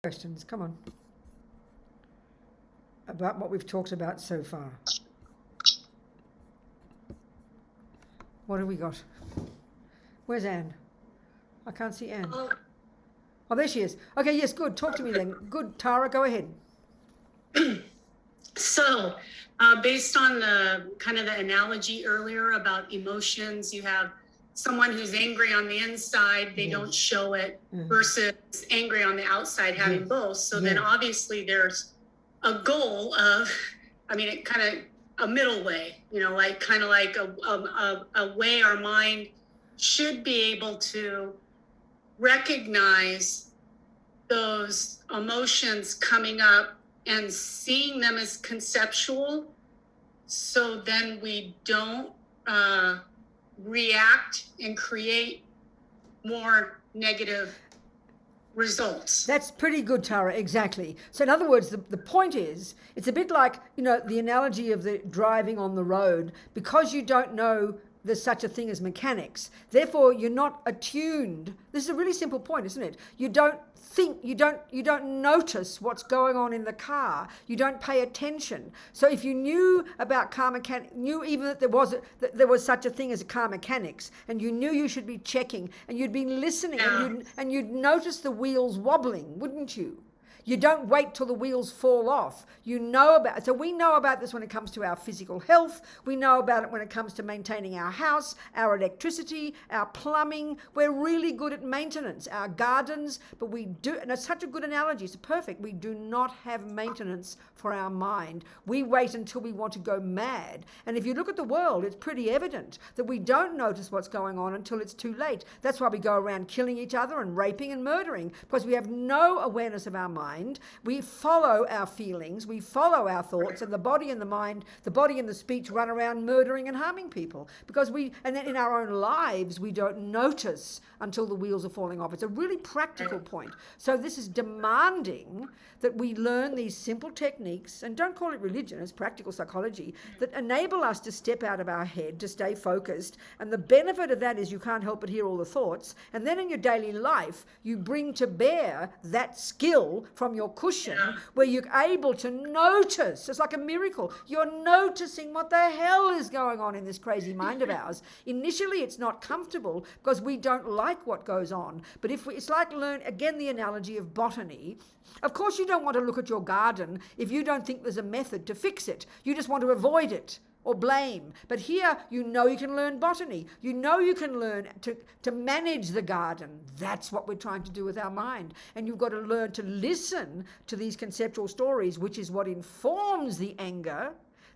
Questions, come on. About what we've talked about so far. What have we got? Where's Anne? I can't see Anne. Oh, there she is. Okay, yes, good. Talk to me then. Good, Tara, go ahead. So, based on the kind of the analogy earlier about emotions, you have someone who's angry on the inside, they don't show it, versus angry on the outside, having both. So then obviously there's a goal of, I mean, it kind of a middle way, you know, like kind of like a way our mind should be able to recognize those emotions coming up and seeing them as conceptual, so then we don't react and create more negative results. That's pretty good, Tara, exactly. So in other words, the point is, it's a bit like, you know, the analogy of the driving on the road. Because you don't know there's such a thing as mechanics, therefore you're not attuned. This is a really simple point, isn't it? You don't think, you don't notice what's going on in the car. You don't pay attention. So if you knew about car mechanics, knew even that there was such a thing as a car mechanics, and you knew you should be checking, and you'd been listening, and you'd notice the wheels wobbling, wouldn't you? You don't wait till the wheels fall off. You know about it. So we know about this when it comes to our physical health. We know about it when it comes to maintaining our house, our electricity, our plumbing. We're really good at maintenance, our gardens, but we do, and it's such a good analogy, it's perfect. We do not have maintenance for our mind. We wait until we want to go mad. And if you look at the world, it's pretty evident that we don't notice what's going on until it's too late. That's why we go around killing each other and raping and murdering, because we have no awareness of our mind. We follow our feelings, we follow our thoughts, and the body and the mind, the body and the speech run around murdering and harming people, because and then in our own lives we don't notice until the wheels are falling off. It's a really practical point. So this is demanding that we learn these simple techniques, and don't call it religion, it's practical psychology, that enable us to step out of our head, to stay focused. And the benefit of that is you can't help but hear all the thoughts, and then in your daily life you bring to bear that skill from your cushion, where you're able to notice. It's like a miracle. You're noticing what the hell is going on in this crazy mind of ours. Initially it's not comfortable because we don't like what goes on, but it's like again the analogy of botany. Of course you don't want to look at your garden if you don't think there's a method to fix it. You just want to avoid it or blame. But here, you know you can learn botany. You know you can learn to manage the garden. That's what we're trying to do with our mind. And you've got to learn to listen to these conceptual stories, which is what informs the anger.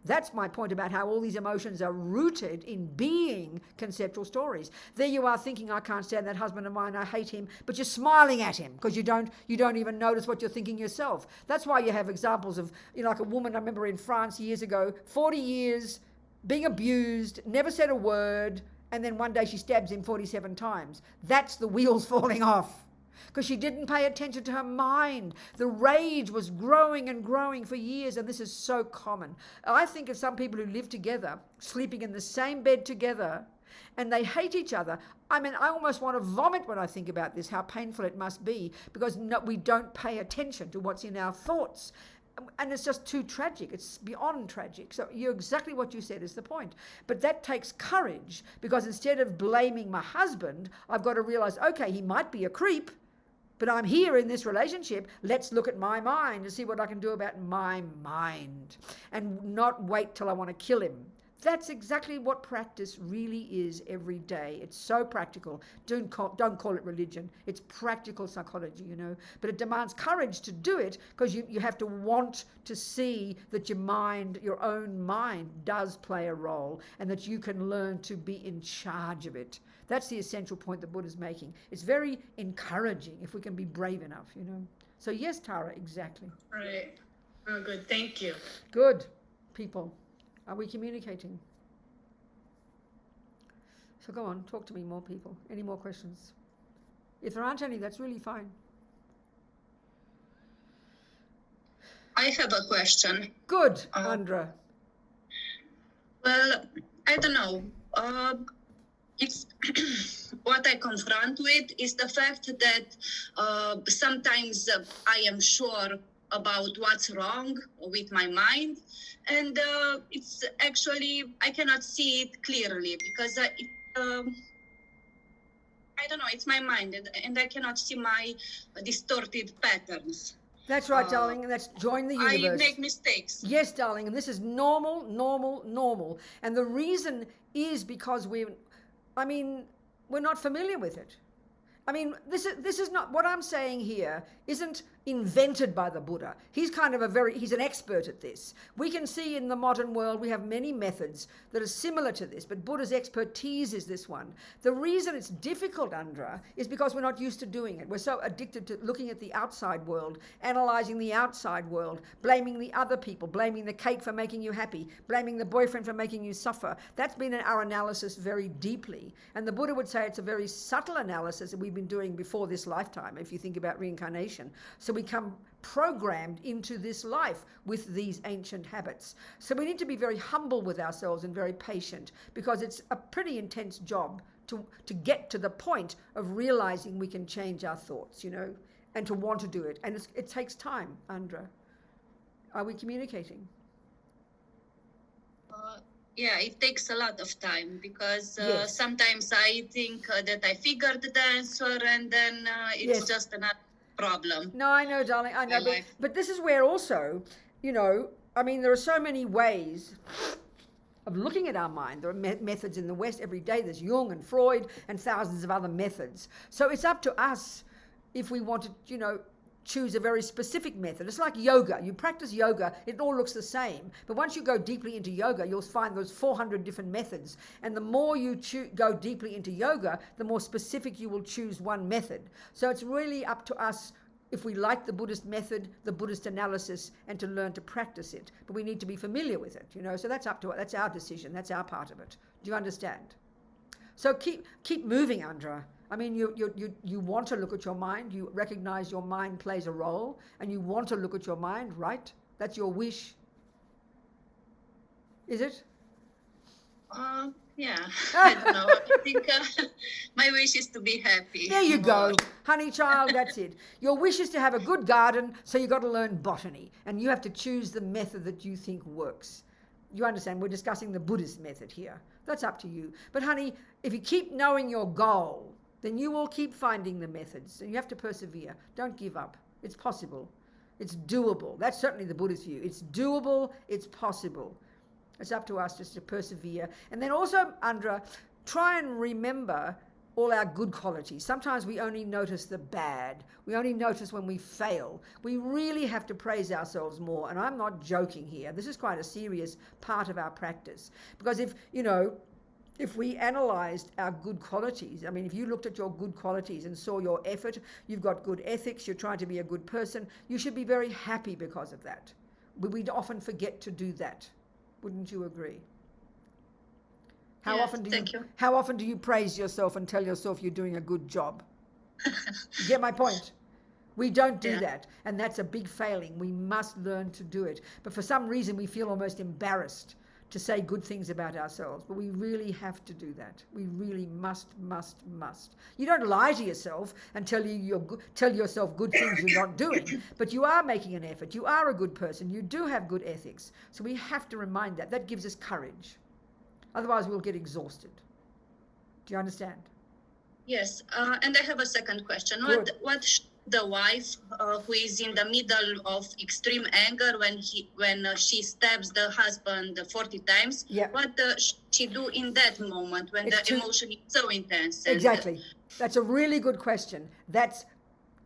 That's my point about how all these emotions are rooted in being conceptual stories. There you are thinking, I can't stand that husband of mine, I hate him, but you're smiling at him because you don't even notice what you're thinking yourself. That's why you have examples of, you know, like a woman I remember in France years ago, 40 years, being abused, never said a word, and then one day she stabs him 47 times. That's the wheels falling off. Because she didn't pay attention to her mind. The rage was growing and growing for years, and this is so common. I think of some people who live together, sleeping in the same bed together, and they hate each other. I mean, I almost want to vomit when I think about this, how painful it must be, because we don't pay attention to what's in our thoughts. And it's just too tragic. It's beyond tragic. So you're exactly what you said is the point. But that takes courage, because instead of blaming my husband, I've got to realize, okay, he might be a creep, but I'm here in this relationship. Let's look at my mind and see what I can do about my mind, and not wait till I want to kill him. That's exactly what practice really is every day. It's so practical. Don't call it religion. It's practical psychology, you know. But it demands courage to do it, because you have to want to see that your own mind does play a role, and that you can learn to be in charge of it. That's the essential point that Buddha's making. It's very encouraging if we can be brave enough, you know. So yes, Tara, exactly. Right. Oh, good. Thank you. Good. People, are we communicating? So go on, talk to me, more people. Any more questions? If there aren't any, that's really fine. I have a question. Good, Andra. Well, I don't know. It's what I confront with is the fact that sometimes I am sure about what's wrong with my mind, and it's actually I cannot see it clearly because I don't know, it's my mind, and I cannot see my distorted patterns. That's right, darling, and that's join the universe. I make mistakes. Yes, darling, and this is normal, normal, normal. And the reason is because we're not familiar with it. I mean, this is not, what I'm saying here isn't invented by the Buddha. He's he's an expert at this. We can see in the modern world we have many methods that are similar to this, but Buddha's expertise is this one. The reason it's difficult, Andra, is because we're not used to doing it. We're so addicted to looking at the outside world, analyzing the outside world, blaming the other people, blaming the cake for making you happy, blaming the boyfriend for making you suffer. That's been in our analysis very deeply. And the Buddha would say it's a very subtle analysis that we've been doing before this lifetime, if you think about reincarnation. So we come programmed into this life with these ancient habits. So we need to be very humble with ourselves and very patient, because it's a pretty intense job to get to the point of realizing we can change our thoughts, and to want to do it. And it takes time, Andra. Are we communicating? Yeah, it takes a lot of time because Yes. sometimes I think that I figured the answer, and then it's Yes. just another problem. No, I know, darling, I know. But this is where also, there are so many ways of looking at our mind. There are methods in the West every day. There's Jung and Freud and thousands of other methods. So it's up to us if we want to, choose a very specific method. It's like yoga. You practice yoga, it all looks the same. But once you go deeply into yoga, you'll find there's 400 different methods. And the more you go deeply into yoga, the more specific you will choose one method. So it's really up to us if we like the Buddhist method, the Buddhist analysis, and to learn to practice it. But we need to be familiar with it, So that's up to us. That's our decision. That's our part of it. Do you understand? So keep moving, Andra. You want to look at your mind. You recognize your mind plays a role, and you want to look at your mind, right? That's your wish. Is it? Yeah, I don't know. I think my wish is to be happy. There you go, honey child, that's it. Your wish is to have a good garden, so you've got to learn botany, and you have to choose the method that you think works. You understand? We're discussing the Buddhist method here. That's up to you. But honey, if you keep knowing your goal, then you will keep finding the methods, and you have to persevere. Don't give up. It's possible. It's doable. That's certainly the Buddhist view. It's doable. It's possible. It's up to us just to persevere. And then also, Andra, try and remember all our good qualities. Sometimes we only notice the bad. We only notice when we fail. We really have to praise ourselves more. And I'm not joking here. This is quite a serious part of our practice. Because if we analyzed our good qualities, if you looked at your good qualities and saw your effort, you've got good ethics, you're trying to be a good person, you should be very happy because of that. But we'd often forget to do that. Wouldn't you agree? How often do you praise yourself and tell yourself you're doing a good job? You get my point? We don't do that, and that's a big failing. We must learn to do it. But for some reason we feel almost embarrassed to say good things about ourselves, but we really have to do that. We really must. You don't lie to yourself and tell yourself good things you're not doing, but you are making an effort. You are a good person. You do have good ethics. So we have to remind that. That gives us courage. Otherwise we'll get exhausted. Do you understand? Yes, and I have a second question. What should the wife who is in the middle of extreme anger when she stabs the husband 40 times, what should she do in that moment when emotion is so intense? Exactly. That's a really good question. That's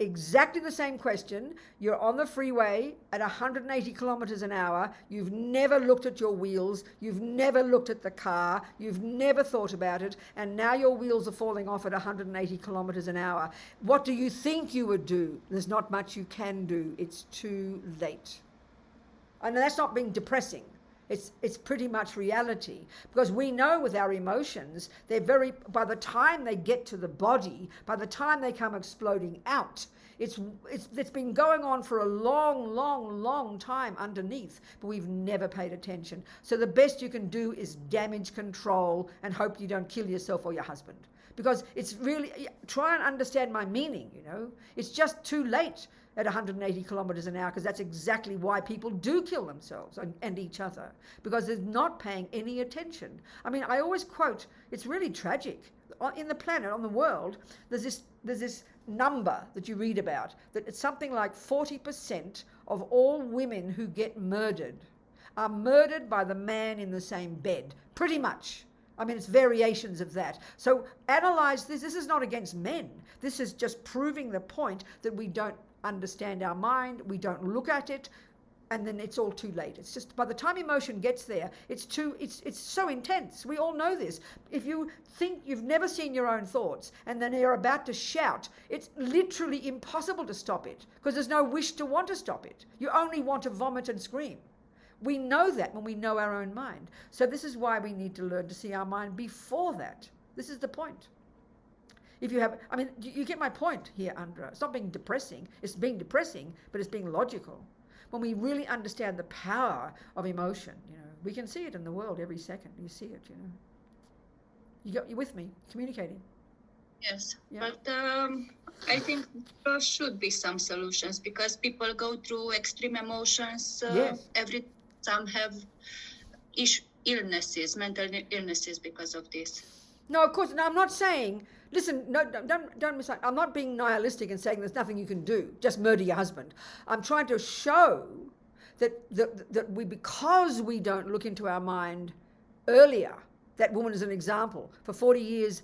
exactly the same question. You're on the freeway at 180 kilometers an hour. You've never looked at your wheels. You've never looked at the car. You've never thought about it. And now your wheels are falling off at 180 kilometers an hour. What do you think you would do? There's not much you can do. It's too late. I know that's not being depressing. It's pretty much reality, because we know with our emotions, by the time they get to the body, by the time they come exploding out, it's been going on for a long time underneath, but we've never paid attention. So the best you can do is damage control and hope you don't kill yourself or your husband, because it's really, try and understand my meaning, it's just too late at 180 kilometers an hour, because that's exactly why people do kill themselves and each other, because they're not paying any attention. I mean, I always quote, it's really tragic. In the planet, on the world, there's this number that you read about, that it's something like 40% of all women who get murdered are murdered by the man in the same bed, pretty much. I mean, it's variations of that. So analyze this. This is not against men. This is just proving the point that we don't understand our mind, we don't look at it, and then it's all too late. It's just by the time emotion gets there, it's so intense. We all know this. If you think you've never seen your own thoughts and then you're about to shout, it's literally impossible to stop it, because there's no wish to want to stop it. You only want to vomit and scream. We know that when we know our own mind. So this is why we need to learn to see our mind before that. This is the point. If you have, I mean, you get my point here, Andra. It's not being depressing. It's being depressing, but it's being logical. When we really understand the power of emotion, we can see it in the world every second. You see it, You're with me, communicating. Yes, yeah. But I think there should be some solutions, because people go through extreme emotions. Yes. Some have illnesses, mental illnesses because of this. No, of course. No, I'm not saying. Listen, no, don't misunderstand. I'm not being nihilistic and saying there's nothing you can do. Just murder your husband. I'm trying to show that because we don't look into our mind earlier, that woman is an example, for 40 years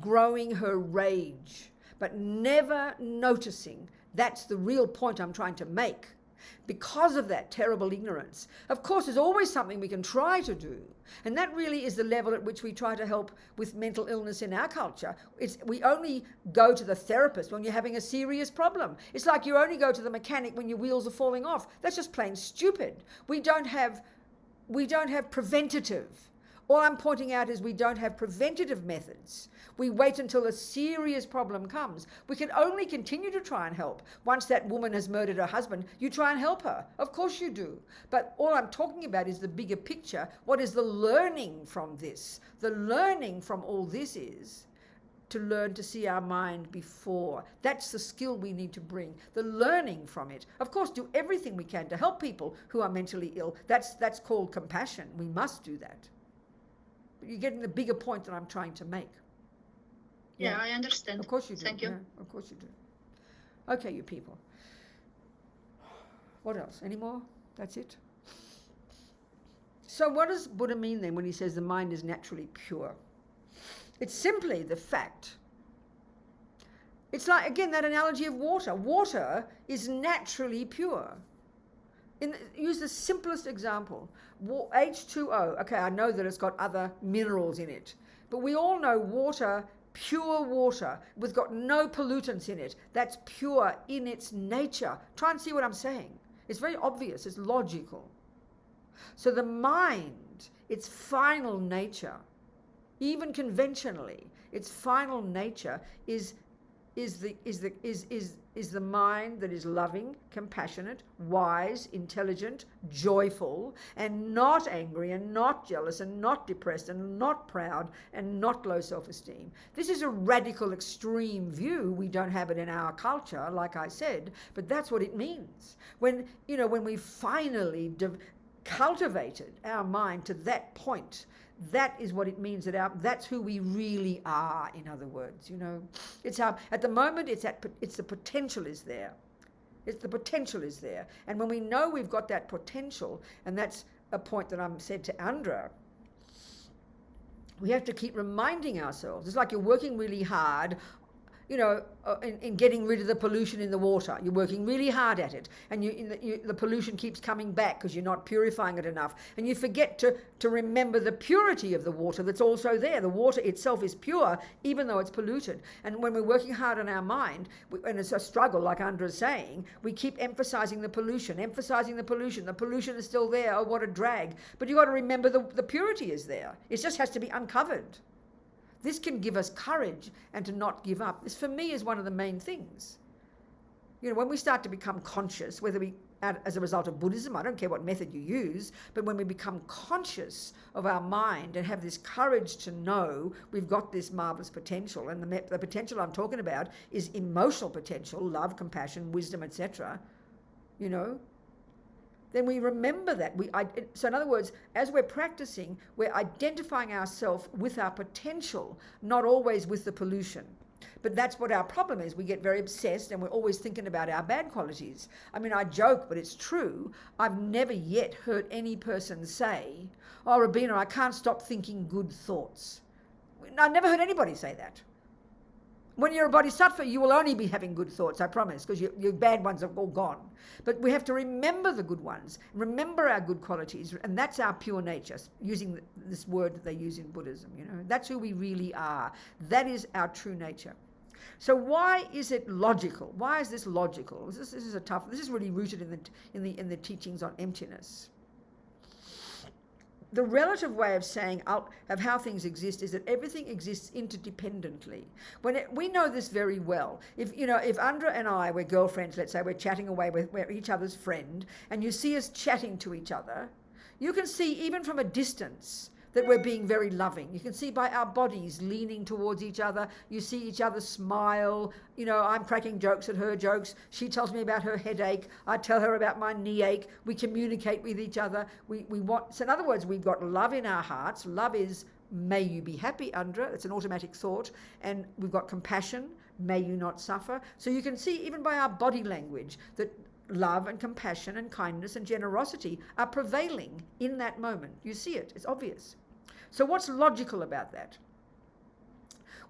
growing her rage, but never noticing. That's the real point I'm trying to make. Because of that terrible ignorance, of course, there's always something we can try to do. And that really is the level at which we try to help with mental illness in our culture. We only go to the therapist when you're having a serious problem. It's like you only go to the mechanic when your wheels are falling off. That's just plain stupid. We don't have preventative. All I'm pointing out is we don't have preventative methods. We wait until a serious problem comes. We can only continue to try and help. Once that woman has murdered her husband, you try and help her. Of course you do. But all I'm talking about is the bigger picture. What is the learning from this? The learning from all this is to learn to see our mind before. That's the skill we need to bring. The learning from it. Of course, do everything we can to help people who are mentally ill. That's called compassion. We must do that. But you're getting the bigger point that I'm trying to make. Yeah, I understand. Of course you do. Thank you. Yeah, of course you do. Okay, you people. What else? Any more? That's it? So what does Buddha mean then when he says the mind is naturally pure? It's simply the fact. It's like, again, that analogy of water. Water is naturally pure. Use the simplest example. H2O. Okay, I know that it's got other minerals in it. But we all know water, pure water, with got no pollutants in it. That's pure in its nature. Try and see what I'm saying. It's very obvious. It's logical. So the mind, its final nature, even conventionally, its final nature is the mind that is loving, compassionate, wise, intelligent, joyful, and not angry, and not jealous, and not depressed, and not proud, and not low self-esteem. This is a radical, extreme view. We don't have it in our culture, like I said, but that's what it means. When we finally cultivated our mind to that point, that is what it means, that's who we really are, in other words. It's at the moment it's the potential is there. The potential is there. And when we know we've got that potential, and that's a point that I'm said to Andra, we have to keep reminding ourselves. It's like you're working really hard in getting rid of the pollution in the water. You're working really hard at it, and the pollution keeps coming back because you're not purifying it enough, and you forget to remember the purity of the water that's also there. The water itself is pure, even though it's polluted. And when we're working hard on our mind, and it's a struggle, like Andra's saying, we keep emphasizing the pollution. The pollution is still there. Oh, what a drag. But you've got to remember the purity is there. It just has to be uncovered. This can give us courage and to not give up. This, for me, is one of the main things. When we start to become conscious, whether we, as a result of Buddhism, I don't care what method you use, but when we become conscious of our mind and have this courage to know we've got this marvelous potential, and the potential I'm talking about is emotional potential, love, compassion, wisdom, etc., then we remember that. So in other words, as we're practicing, we're identifying ourselves with our potential, not always with the pollution. But that's what our problem is. We get very obsessed and we're always thinking about our bad qualities. I mean, I joke, but it's true. I've never yet heard any person say, "Oh, Robina, I can't stop thinking good thoughts." I've never heard anybody say that. When you're a bodhisattva, you will only be having good thoughts, I promise, because your bad ones are all gone. But we have to remember the good ones, remember our good qualities, and that's our pure nature, using this word that they use in Buddhism. That's who we really are. That is our true nature. So why is it logical? Why is this logical? This is really rooted in the teachings on emptiness. The relative way of saying of how things exist is that everything exists interdependently. We know this very well. If Andra and I were girlfriends, let's say we're chatting away, we're each other's friend, and you see us chatting to each other, you can see even from a distance that we're being very loving. You can see by our bodies leaning towards each other. You see each other smile. I'm cracking jokes at her jokes. She tells me about her headache. I tell her about my knee ache. We communicate with each other. So in other words, we've got love in our hearts. Love is, may you be happy, Andra. It's an automatic thought. And we've got compassion. May you not suffer. So you can see even by our body language that love and compassion and kindness and generosity are prevailing in that moment. You see it. It's obvious. So what's logical about that?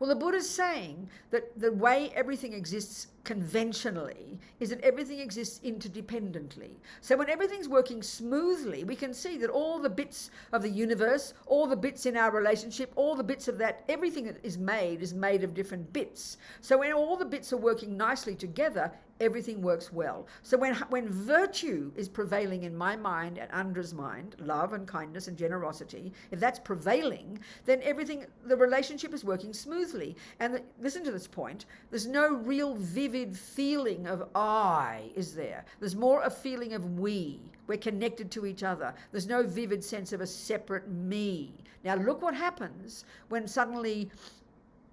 Well, the Buddha's saying that the way everything exists conventionally is that everything exists interdependently. So when everything's working smoothly, we can see that all the bits of the universe, all the bits in our relationship, all the bits of that, everything that is made of different bits. So when all the bits are working nicely together, everything works well. So when virtue is prevailing in my mind and Andra's mind, love and kindness and generosity, if that's prevailing, then the relationship is working smoothly. And listen to this point, there's no real vivid feeling of I, is there? There's more a feeling of we. We're connected to each other. There's no vivid sense of a separate me. Now look what happens when suddenly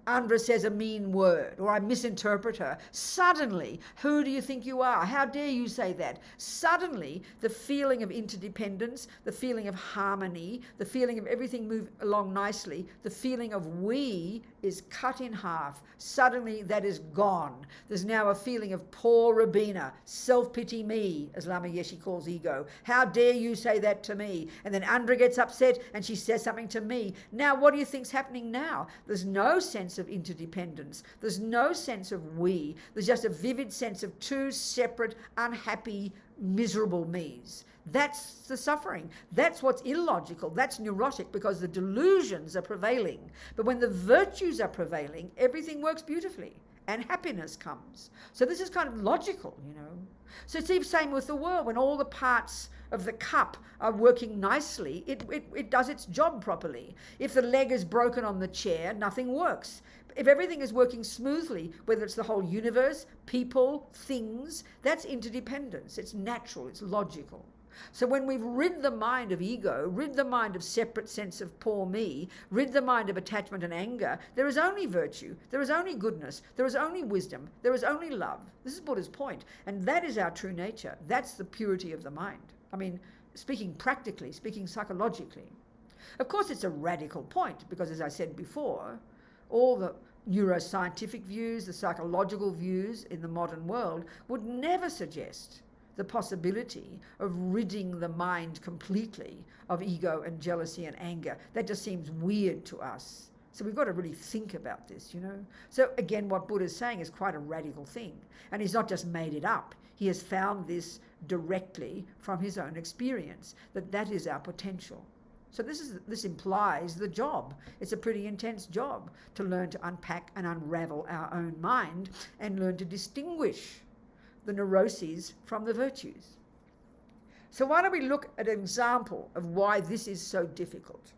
Andra says a mean word, or I misinterpret her. Suddenly, who do you think you are? How dare you say that? Suddenly, the feeling of interdependence, the feeling of harmony, the feeling of everything move along nicely, the feeling of we is cut in half. Suddenly, that is gone. There's now a feeling of poor Robina, self-pity me, as Lama Yeshe calls ego. How dare you say that to me? And then Andra gets upset and she says something to me. Now, what do you think's happening now? There's no sense of interdependence. There's no sense of we. There's just a vivid sense of two separate, unhappy, miserable me's. That's the suffering. That's what's illogical. That's neurotic, because the delusions are prevailing. But when the virtues are prevailing, everything works beautifully and happiness comes. So this is kind of logical, So it's the same with the world. When all the parts of the cup are working nicely, it does its job properly. If the leg is broken on the chair, nothing works. If everything is working smoothly, whether it's the whole universe, people, things, that's interdependence. It's natural, it's logical. So when we've rid the mind of ego, rid the mind of separate sense of poor me, rid the mind of attachment and anger, there is only virtue, there is only goodness, there is only wisdom, there is only love. This is Buddha's point. And that is our true nature. That's the purity of the mind. I mean, speaking practically, speaking psychologically. Of course, it's a radical point, because as I said before, all the neuroscientific views, the psychological views in the modern world would never suggest the possibility of ridding the mind completely of ego and jealousy and anger. That just seems weird to us. So we've got to really think about this, So again, what Buddha's saying is quite a radical thing. And he's not just made it up. He has found this directly from his own experience, that is our potential. So this implies the job. It's a pretty intense job to learn to unpack and unravel our own mind and learn to distinguish the neuroses from the virtues. So why don't we look at an example of why this is so difficult?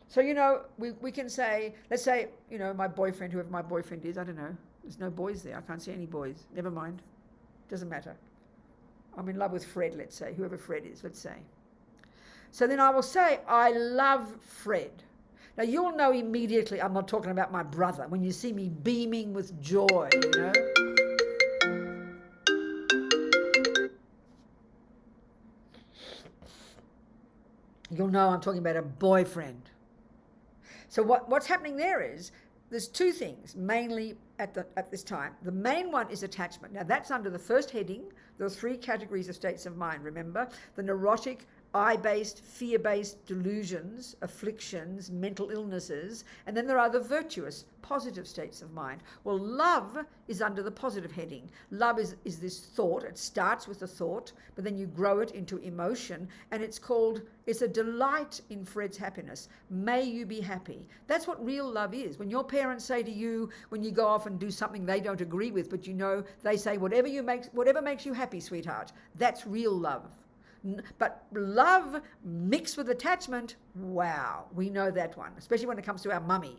So, we can say, let's say, my boyfriend, whoever my boyfriend is, I don't know. There's no boys there. I can't see any boys. Never mind. Doesn't matter. I'm in love with Fred, let's say, whoever Fred is, let's say. So then I will say, I love Fred. Now, you'll know immediately I'm not talking about my brother when you see me beaming with joy, You'll know I'm talking about a boyfriend. So what's happening there is there's two things mainly at this time. The main one is attachment. Now that's under the first heading. There are three categories of states of mind, remember? The neurotic, I-based, fear-based delusions, afflictions, mental illnesses, and then there are the virtuous, positive states of mind. Well, love is under the positive heading. Love is this thought. It starts with a thought, but then you grow it into emotion, and it's a delight in Fred's happiness. May you be happy. That's what real love is. When your parents say to you, when you go off and do something they don't agree with, but they say, whatever makes you happy, sweetheart, that's real love. But love mixed with attachment, wow, we know that one, especially when it comes to our mummy.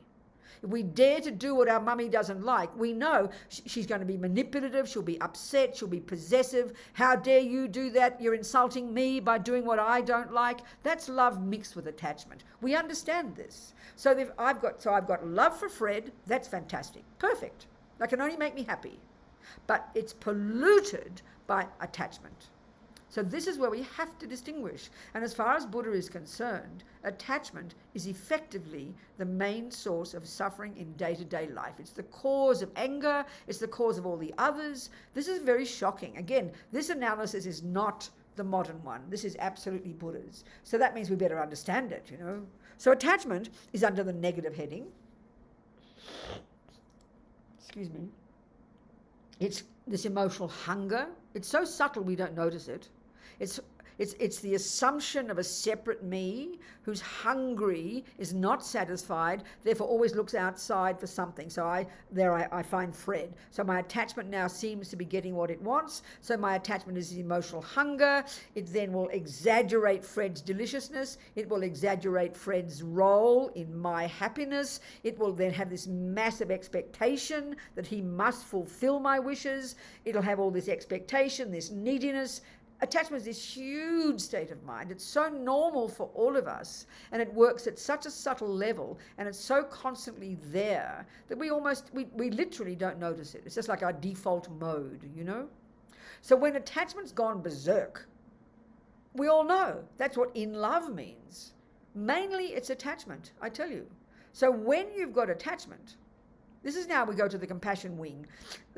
If we dare to do what our mummy doesn't like, we know she's going to be manipulative, she'll be upset, she'll be possessive. How dare you do that? You're insulting me by doing what I don't like. That's love mixed with attachment. We understand this. So I've got love for Fred, that's fantastic, perfect. That can only make me happy. But it's polluted by attachment. So this is where we have to distinguish. And as far as Buddha is concerned, attachment is effectively the main source of suffering in day-to-day life. It's the cause of anger. It's the cause of all the others. This is very shocking. Again, this analysis is not the modern one. This is absolutely Buddha's. So that means we better understand it, So attachment is under the negative heading. Excuse me. It's this emotional hunger. It's so subtle we don't notice it. It's the assumption of a separate me who's hungry, is not satisfied, therefore always looks outside for something. So I find Fred. So my attachment now seems to be getting what it wants. So my attachment is the emotional hunger. It then will exaggerate Fred's deliciousness. It will exaggerate Fred's role in my happiness. It will then have this massive expectation that he must fulfill my wishes. It'll have all this expectation, this neediness. Attachment is this huge state of mind. It's so normal for all of us, and it works at such a subtle level, and it's so constantly there that we literally don't notice it. It's just like our default mode, So when attachment's gone berserk, we all know that's what in love means. Mainly it's attachment, I tell you. So when you've got attachment, this is now we go to the compassion wing.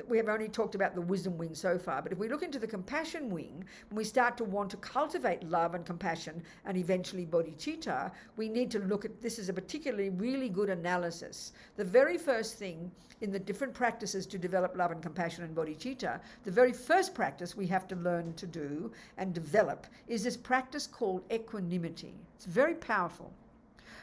We have only talked about the wisdom wing so far, but if we look into the compassion wing, when we start to want to cultivate love and compassion and eventually bodhicitta, we need to look at this as a particularly really good analysis. The very first thing in the different practices to develop love and compassion and bodhicitta, the very first practice we have to learn to do and develop is this practice called equanimity. It's very powerful.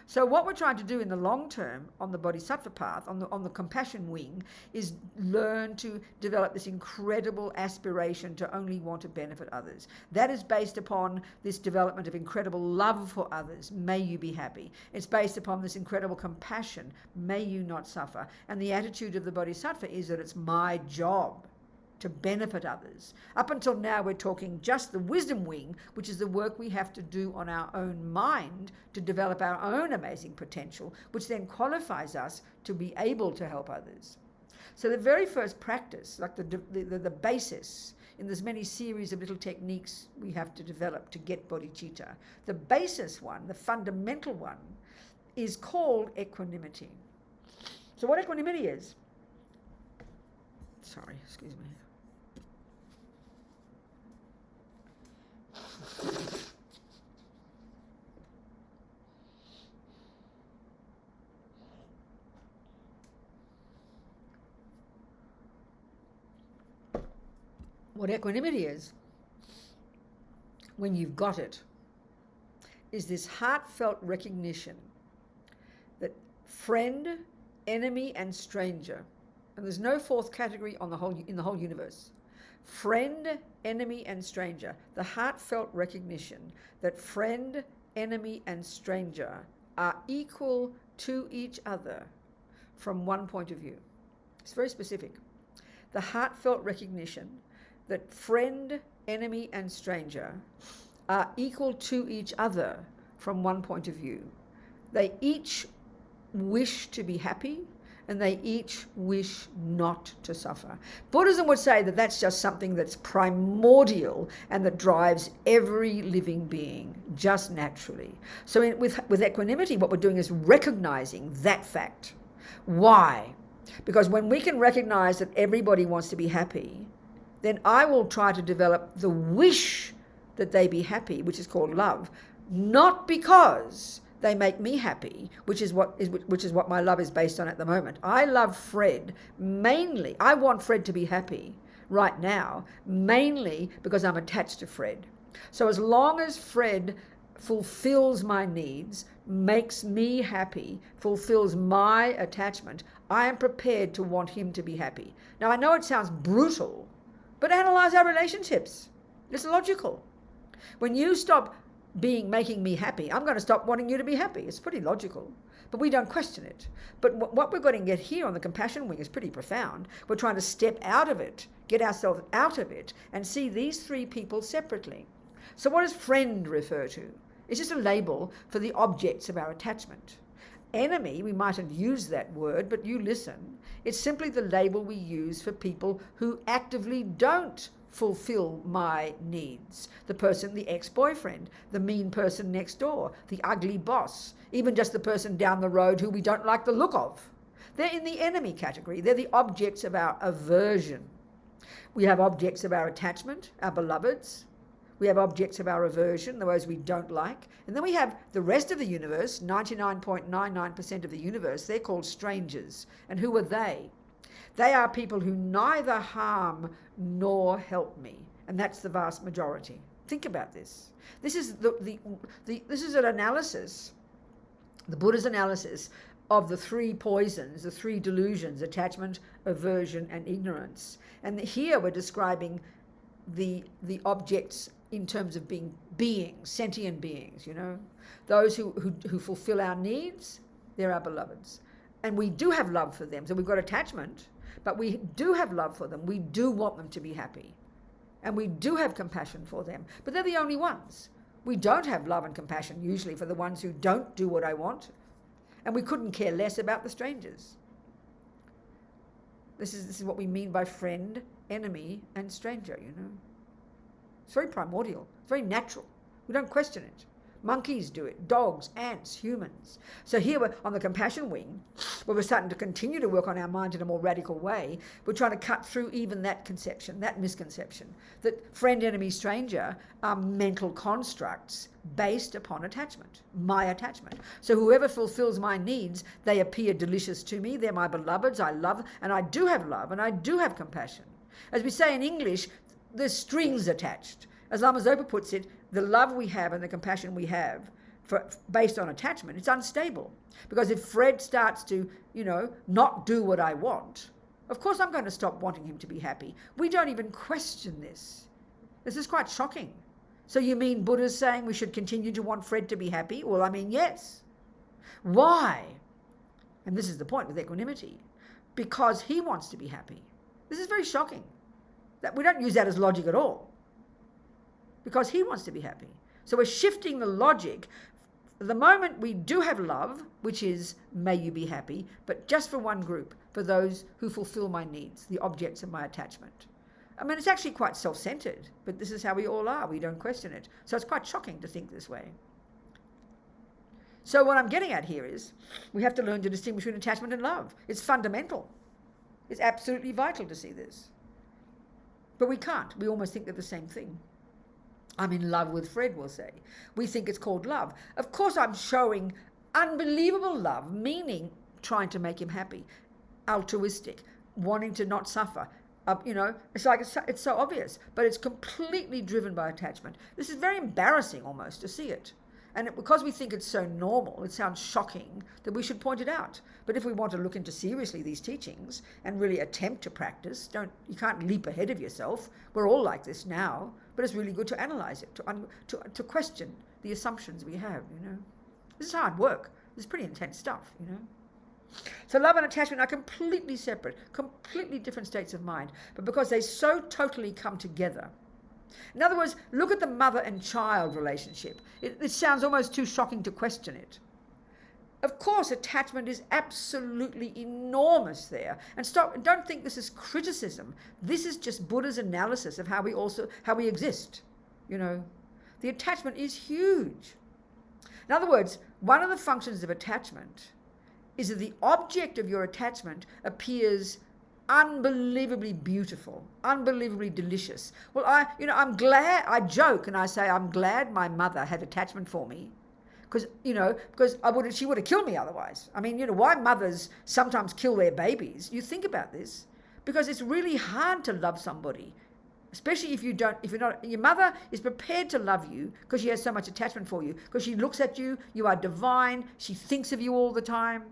So what we're trying to do in the long term on the bodhisattva path, on the compassion wing, is learn to develop this incredible aspiration to only want to benefit others. That is based upon this development of incredible love for others. May you be happy. It's based upon this incredible compassion. May you not suffer. And the attitude of the bodhisattva is that it's my job to benefit others. Up until now, we're talking just the wisdom wing, which is the work we have to do on our own mind to develop our own amazing potential, which then qualifies us to be able to help others. So the very first practice, like the basis, in there's many series of little techniques we have to develop to get bodhicitta. The basis one, the fundamental one, is called equanimity. So what equanimity is, sorry, excuse me. What equanimity is, when you've got it, is this heartfelt recognition that friend, enemy, and stranger, and there's no fourth category in the whole universe. Friend, enemy, and stranger. The heartfelt recognition that friend, enemy, and stranger are equal to each other from one point of view. It's very specific. The heartfelt recognition that friend, enemy, and stranger are equal to each other from one point of view. They each wish to be happy, and they each wish not to suffer. Buddhism would say that that's just something that's primordial and that drives every living being just naturally. So with equanimity, what we're doing is recognizing that fact. Why? Because when we can recognize that everybody wants to be happy, then I will try to develop the wish that they be happy, which is called love, not because they make me happy, which is what my love is based on at the moment. I love Fred mainly. I want Fred to be happy right now, mainly because I'm attached to Fred. So as long as Fred fulfills my needs, makes me happy, fulfills my attachment, I am prepared to want him to be happy. Now, I know it sounds brutal, but analyze our relationships. It's logical. When you stop making me happy, I'm going to stop wanting you to be happy. It's pretty logical, but we don't question it. But what we're going to get here on the compassion wing is pretty profound. We're trying to step out of it, get ourselves out of it, and see these three people separately. So what does friend refer to? It's just a label for the objects of our attachment. Enemy, we mightn't use that word, but you listen. It's simply the label we use for people who actively don't fulfill my needs. The person, the ex-boyfriend, the mean person next door, the ugly boss, even just the person down the road who we don't like the look of. They're in the enemy category. They're the objects of our aversion. We have objects of our attachment, our beloveds. We have objects of our aversion, those we don't like. And then we have the rest of the universe, 99.99% of the universe. They're called strangers. And who are they? They are people who neither harm nor help me, and that's the vast majority. Think about this. This is this is an analysis, the Buddha's analysis of the three poisons, the three delusions: attachment, aversion, and ignorance. And here we're describing the objects in terms of beings, sentient beings. You know, those who fulfill our needs. They're our beloveds, and we do have love for them. So we've got attachment. But we do have love for them. We do want them to be happy. And we do have compassion for them. But they're the only ones. We don't have love and compassion usually for the ones who don't do what I want. And we couldn't care less about the strangers. This is what we mean by friend, enemy, and stranger, you know. It's very primordial. It's very natural. We don't question it. Monkeys do it, dogs, ants, humans. So here we're on the compassion wing, where we're starting to continue to work on our mind in a more radical way. We're trying to cut through even that conception, that misconception, that friend, enemy, stranger are mental constructs based upon attachment, my attachment. So whoever fulfills my needs, they appear delicious to me. They're my beloveds. I love, and I do have love, and I do have compassion. As we say in English, there's strings attached. As Lama Zopa puts it, the love we have and the compassion we have based on attachment, it's unstable. Because if Fred starts to, not do what I want, of course I'm going to stop wanting him to be happy. We don't even question this. This is quite shocking. So you mean Buddha's saying we should continue to want Fred to be happy? Well, I mean, yes. Why? And this is the point with equanimity. Because he wants to be happy. This is very shocking. That we don't use that as logic at all. Because he wants to be happy. So we're shifting the logic. The moment we do have love, which is may you be happy, but just for one group, for those who fulfill my needs, the objects of my attachment. I mean, it's actually quite self-centered, but this is how we all are. We don't question it. So it's quite shocking to think this way. So what I'm getting at here is we have to learn to distinguish between attachment and love. It's fundamental. It's absolutely vital to see this. But we can't. We almost think they're the same thing. I'm in love with Fred, we'll say. We think it's called love. Of course, I'm showing unbelievable love, meaning trying to make him happy, altruistic, wanting to not suffer, It's like it's so obvious, but it's completely driven by attachment. This is very embarrassing almost to see it. And because we think it's so normal, it sounds shocking that we should point it out. But if we want to look into seriously these teachings and really attempt to practice, you can't leap ahead of yourself. We're all like this now, but it's really good to analyze it, to question the assumptions we have, This is hard work. This is pretty intense stuff, So love and attachment are completely separate, completely different states of mind, but because they so totally come together. In other words, look at the mother and child relationship. It sounds almost too shocking to question it. Of course, attachment is absolutely enormous there. And don't think this is criticism. This is just Buddha's analysis of how we exist. The attachment is huge. In other words, one of the functions of attachment is that the object of your attachment appears unbelievably beautiful, unbelievably delicious. Well, I'm glad, I joke and I say, I'm glad my mother had attachment for me. Because she would have killed me otherwise. I mean, why mothers sometimes kill their babies. You think about this. Because it's really hard to love somebody. Especially if your mother is prepared to love you because she has so much attachment for you. Because she looks at you, you are divine, she thinks of you all the time.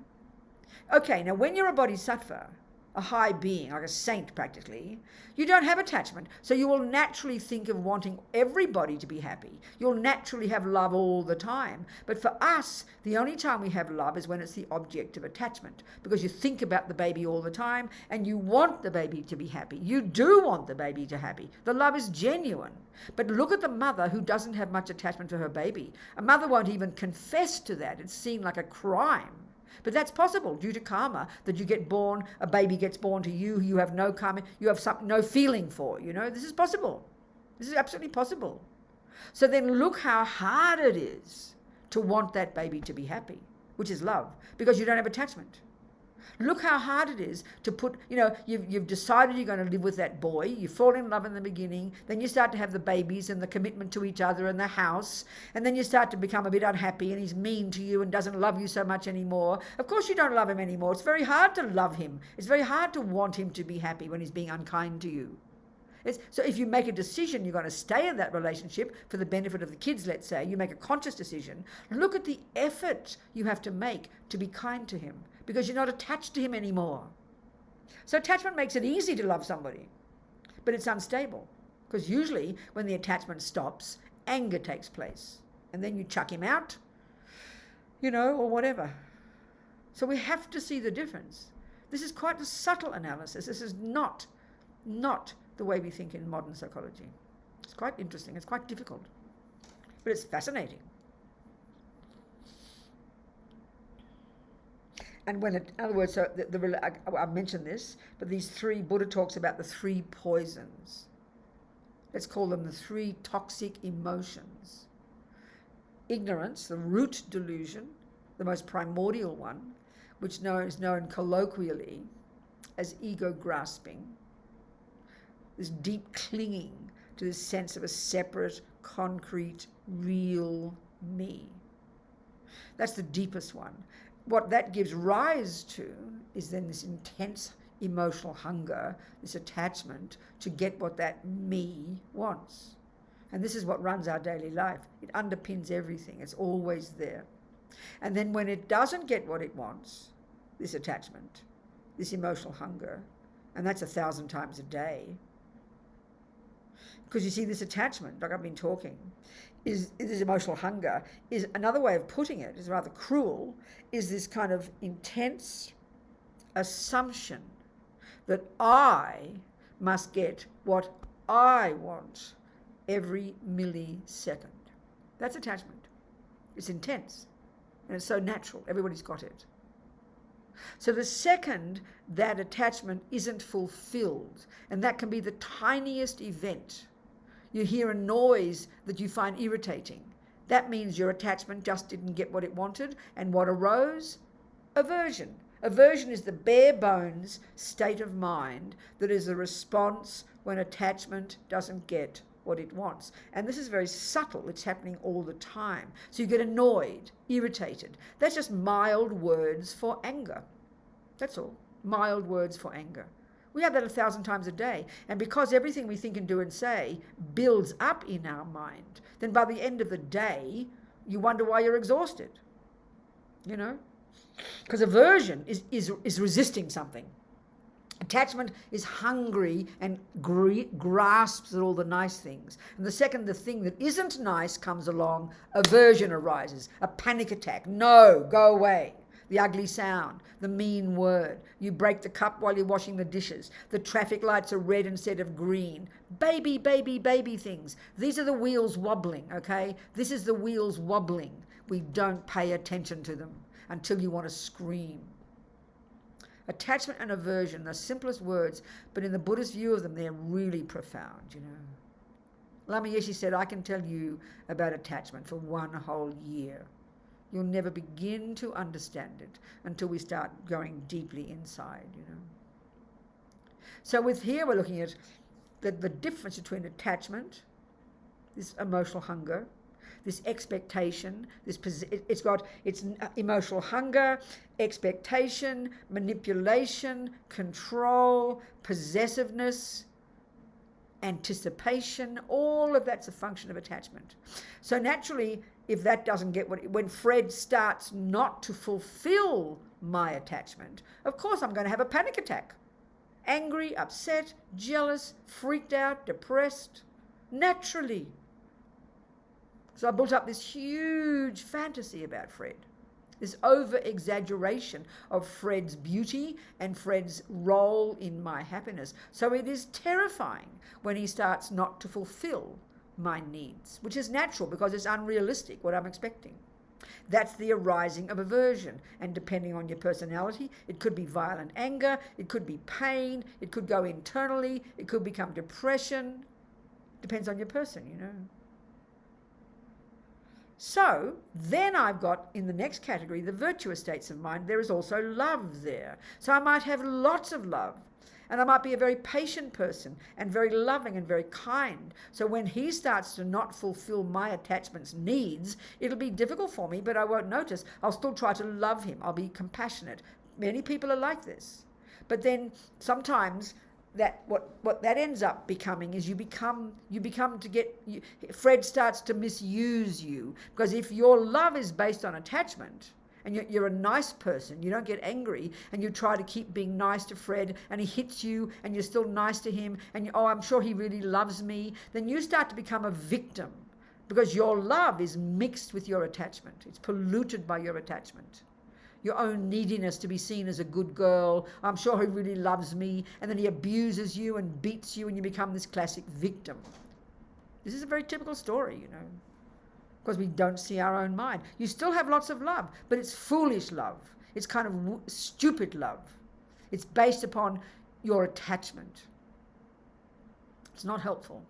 Okay, now when you're a bodhisattva, a high being, like a saint practically, you don't have attachment. So you will naturally think of wanting everybody to be happy. You'll naturally have love all the time. But for us, the only time we have love is when it's the object of attachment, because you think about the baby all the time and you want the baby to be happy. You do want the baby to be happy. The love is genuine. But look at the mother who doesn't have much attachment to her baby. A mother won't even confess to that. It's seen like a crime. But that's possible due to karma, that you get born, a baby gets born to you, you have no karma, you have no feeling for, This is possible. This is absolutely possible. So then look how hard it is to want that baby to be happy, which is love, because you don't have attachment. Look how hard it is to put, you've decided you're going to live with that boy, you fall in love in the beginning, then you start to have the babies and the commitment to each other and the house, and then you start to become a bit unhappy and he's mean to you and doesn't love you so much anymore. Of course you don't love him anymore. It's very hard to love him. It's very hard to want him to be happy when he's being unkind to you. So if you make a decision you're going to stay in that relationship for the benefit of the kids, let's say, you make a conscious decision, look at the effort you have to make to be kind to him, because you're not attached to him anymore. So attachment makes it easy to love somebody, but it's unstable, because usually when the attachment stops, anger takes place, and then you chuck him out, or whatever. So we have to see the difference. This is quite a subtle analysis. This is not the way we think in modern psychology. It's quite interesting. It's quite difficult, but it's fascinating. And in other words, so I mentioned this, but Buddha talks about the 3 poisons. Let's call them the 3 toxic emotions. Ignorance, the root delusion, the most primordial one, which is known colloquially as ego grasping. This deep clinging to this sense of a separate, concrete, real me. That's the deepest one. What that gives rise to is then this intense emotional hunger, this attachment to get what that me wants. And this is what runs our daily life. It underpins everything. It's always there. And then when it doesn't get what it wants, this attachment, this emotional hunger, and that's 1,000 times a day, because you see, this attachment, like I've been talking, is this emotional hunger, is another way of putting it, is rather cruel, is this kind of intense assumption that I must get what I want every millisecond. That's attachment. It's intense, and it's so natural. Everybody's got it. So the second that attachment isn't fulfilled, and that can be the tiniest event, you hear a noise that you find irritating, that means your attachment just didn't get what it wanted. And what arose? Aversion. Aversion is the bare bones state of mind that is a response when attachment doesn't get what it wants. And this is very subtle. It's happening all the time. So you get annoyed, irritated. That's just mild words for anger. That's all. Mild words for anger. We have that 1,000 times a day. And because everything we think and do and say builds up in our mind, then by the end of the day, you wonder why you're exhausted. You know? Because aversion is resisting something. Attachment is hungry and grasps at all the nice things. And the second the thing that isn't nice comes along, aversion arises. A panic attack. No, go away. The ugly sound, the mean word. You break the cup while you're washing the dishes. The traffic lights are red instead of green. Baby, baby, baby things. These are the wheels wobbling, okay? This is the wheels wobbling. We don't pay attention to them until you want to scream. Attachment and aversion, the simplest words, but in the Buddhist view of them, they're really profound, you know. Lama Yeshe said, I can tell you about attachment for one whole year. You'll never begin to understand it until we start going deeply inside, you know. So with here, we're looking at the difference between attachment, this emotional hunger, this expectation, it's emotional hunger, expectation, manipulation, control, possessiveness, anticipation, all of that's a function of attachment. So naturally, if that doesn't get when Fred starts not to fulfill my attachment, of course I'm going to have a panic attack. Angry, upset, jealous, freaked out, depressed, naturally. So I built up this huge fantasy about Fred, this over-exaggeration of Fred's beauty and Fred's role in my happiness. So it is terrifying when he starts not to fulfill my needs, which is natural because it's unrealistic what I'm expecting. That's the arising of aversion. And depending on your personality, it could be violent anger, it could be pain, it could go internally, it could become depression. Depends on your person, you know. So then I've got in the next category, the virtuous states of mind. There is also love there. So I might have lots of love. And I might be a very patient person and very loving and very kind. So when he starts to not fulfill my attachment's needs, it'll be difficult for me, but I won't notice. I'll still try to love him. I'll be compassionate. Many people are like this. But then sometimes that what that ends up becoming is Fred starts to misuse you, because if your love is based on attachment and you're a nice person, you don't get angry and you try to keep being nice to Fred and he hits you and you're still nice to him and I'm sure he really loves me, then you start to become a victim because your love is mixed with your attachment. It's polluted by your attachment. Your own neediness to be seen as a good girl. I'm sure he really loves me. And then he abuses you and beats you and you become this classic victim. This is a very typical story, you know, because we don't see our own mind. You still have lots of love, but it's foolish love. It's kind of stupid love. It's based upon your attachment. It's not helpful.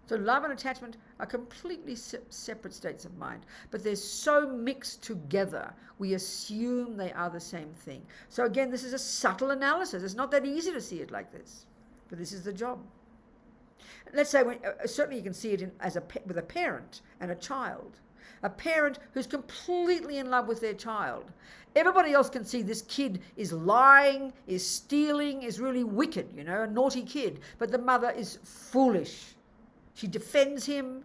So love and attachment are completely separate states of mind, but they're so mixed together, we assume they are the same thing. So again, this is a subtle analysis. It's not that easy to see it like this, but this is the job. Let's say, certainly you can see it with a parent and a child. A parent who's completely in love with their child. Everybody else can see this kid is lying, is stealing, is really wicked, you know, a naughty kid, but the mother is foolish. She defends him.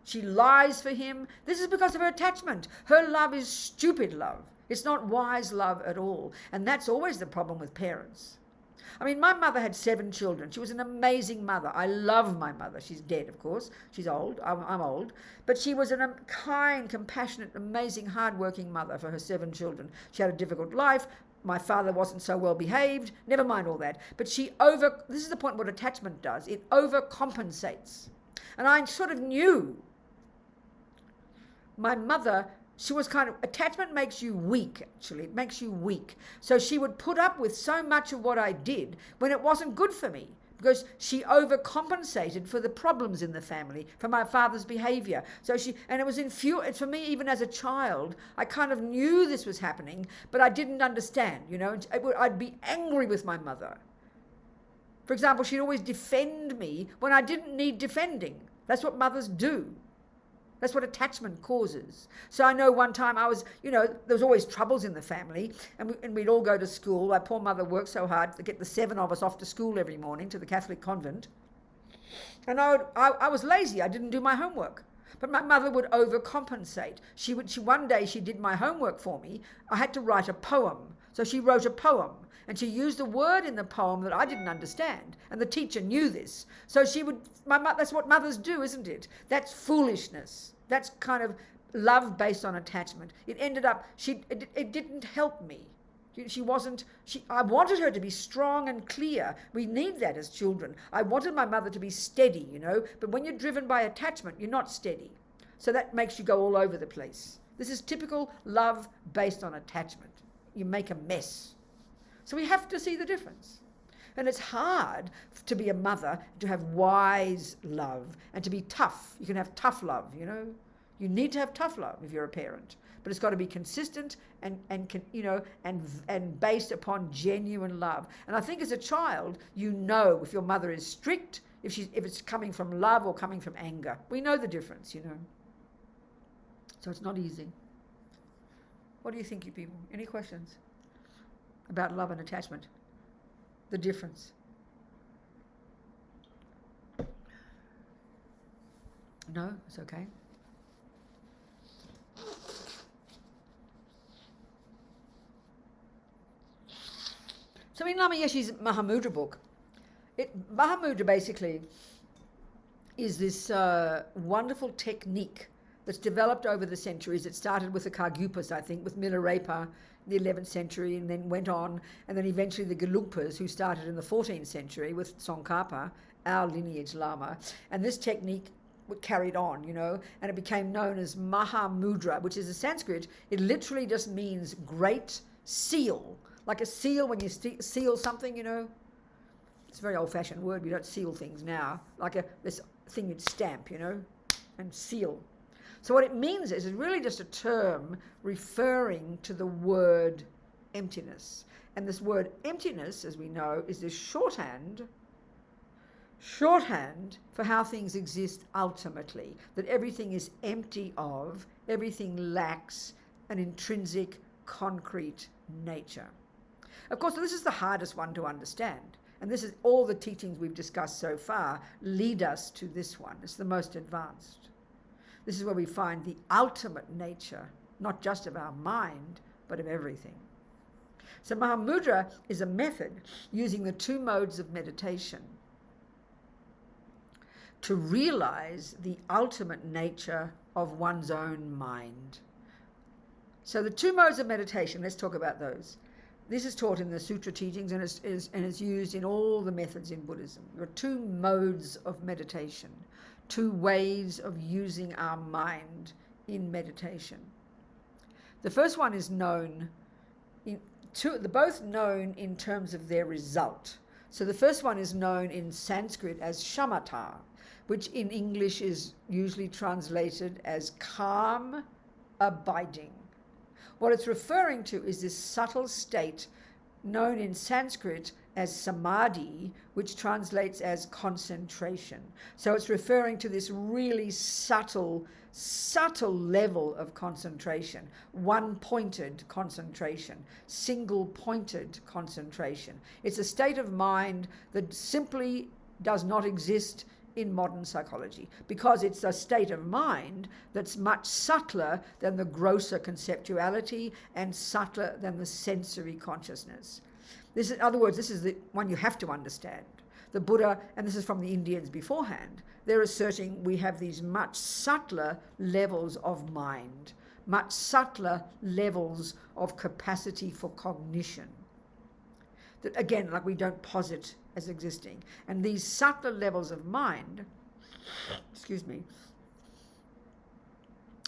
She lies for him. This is because of her attachment. Her love is stupid love. It's not wise love at all. And that's always the problem with parents. I mean, my mother had 7 children. She was an amazing mother. I love my mother. She's dead, of course. She's old. I'm old. But she was a kind, compassionate, amazing, hardworking mother for her 7 children. She had a difficult life. My father wasn't so well behaved. Never mind all that. But this is the point what attachment does. It overcompensates. And I sort of knew my mother, she was attachment makes you weak, actually. It makes you weak. So she would put up with so much of what I did when it wasn't good for me, because she overcompensated for the problems in the family, for my father's behavior. And it was for me, even as a child, I kind of knew this was happening, but I didn't understand, you know. I'd be angry with my mother. For example, she'd always defend me when I didn't need defending. That's what mothers do. That's what attachment causes. So I know one time I was, there was always troubles in the family, and we'd all go to school. My poor mother worked so hard to get the 7 of us off to school every morning to the Catholic convent. And I was lazy. I didn't do my homework. But my mother would overcompensate. One day she did my homework for me. I had to write a poem. So she wrote a poem. And she used a word in the poem that I didn't understand. And the teacher knew this. So that's what mothers do, isn't it? That's foolishness. That's kind of love based on attachment. It ended up, it didn't help me. I wanted her to be strong and clear. We need that as children. I wanted my mother to be steady, but when you're driven by attachment, you're not steady. So that makes you go all over the place. This is typical love based on attachment. You make a mess. So we have to see the difference. And it's hard to be a mother, to have wise love, and to be tough. You can have tough love, You need to have tough love if you're a parent. But it's got to be consistent and based upon genuine love. And I think as a child, if your mother is strict, if it's coming from love or coming from anger. We know the difference, So it's not easy. What do you think, you people? Any questions about love and attachment? The difference? No, it's okay. So in Lama Yeshe's Maha Mudra book, Maha Mudra basically is this wonderful technique that's developed over the centuries. It started with the Kargyupas, I think, with Milarepa in the 11th century, and then went on, and then eventually the Gelugpas, who started in the 14th century with Tsongkhapa, our lineage Lama. And this technique carried on, and it became known as Maha Mudra, which is a Sanskrit. It literally just means great seal. Like a seal when you seal something, It's a very old-fashioned word. We don't seal things now. Like this thing you'd stamp, and seal. So what it means is it's really just a term referring to the word emptiness. And this word emptiness, as we know, is this shorthand for how things exist ultimately. That everything is empty of, everything lacks an intrinsic, concrete nature. Of course, this is the hardest one to understand. And this is all the teachings we've discussed so far lead us to this one. It's the most advanced. This is where we find the ultimate nature, not just of our mind, but of everything. So Maha Mudra is a method using the 2 modes of meditation to realize the ultimate nature of one's own mind. So the 2 modes of meditation, let's talk about those. This is taught in the Sutra teachings and is used in all the methods in Buddhism. There are 2 modes of meditation, 2 ways of using our mind in meditation. The first one is they're both known in terms of their result. So the first one is known in Sanskrit as Shamatha, which in English is usually translated as calm abiding. What it's referring to is this subtle state known in Sanskrit as samadhi, which translates as concentration. So it's referring to this really subtle level of concentration, one-pointed concentration, single-pointed concentration. It's a state of mind that simply does not exist in modern psychology, because it's a state of mind that's much subtler than the grosser conceptuality and subtler than the sensory consciousness. In other words, this is the one you have to understand. The Buddha, and this is from the Indians beforehand, they're asserting we have these much subtler levels of mind, much subtler levels of capacity for cognition. That again, like we don't posit as existing. And these subtler levels of mind,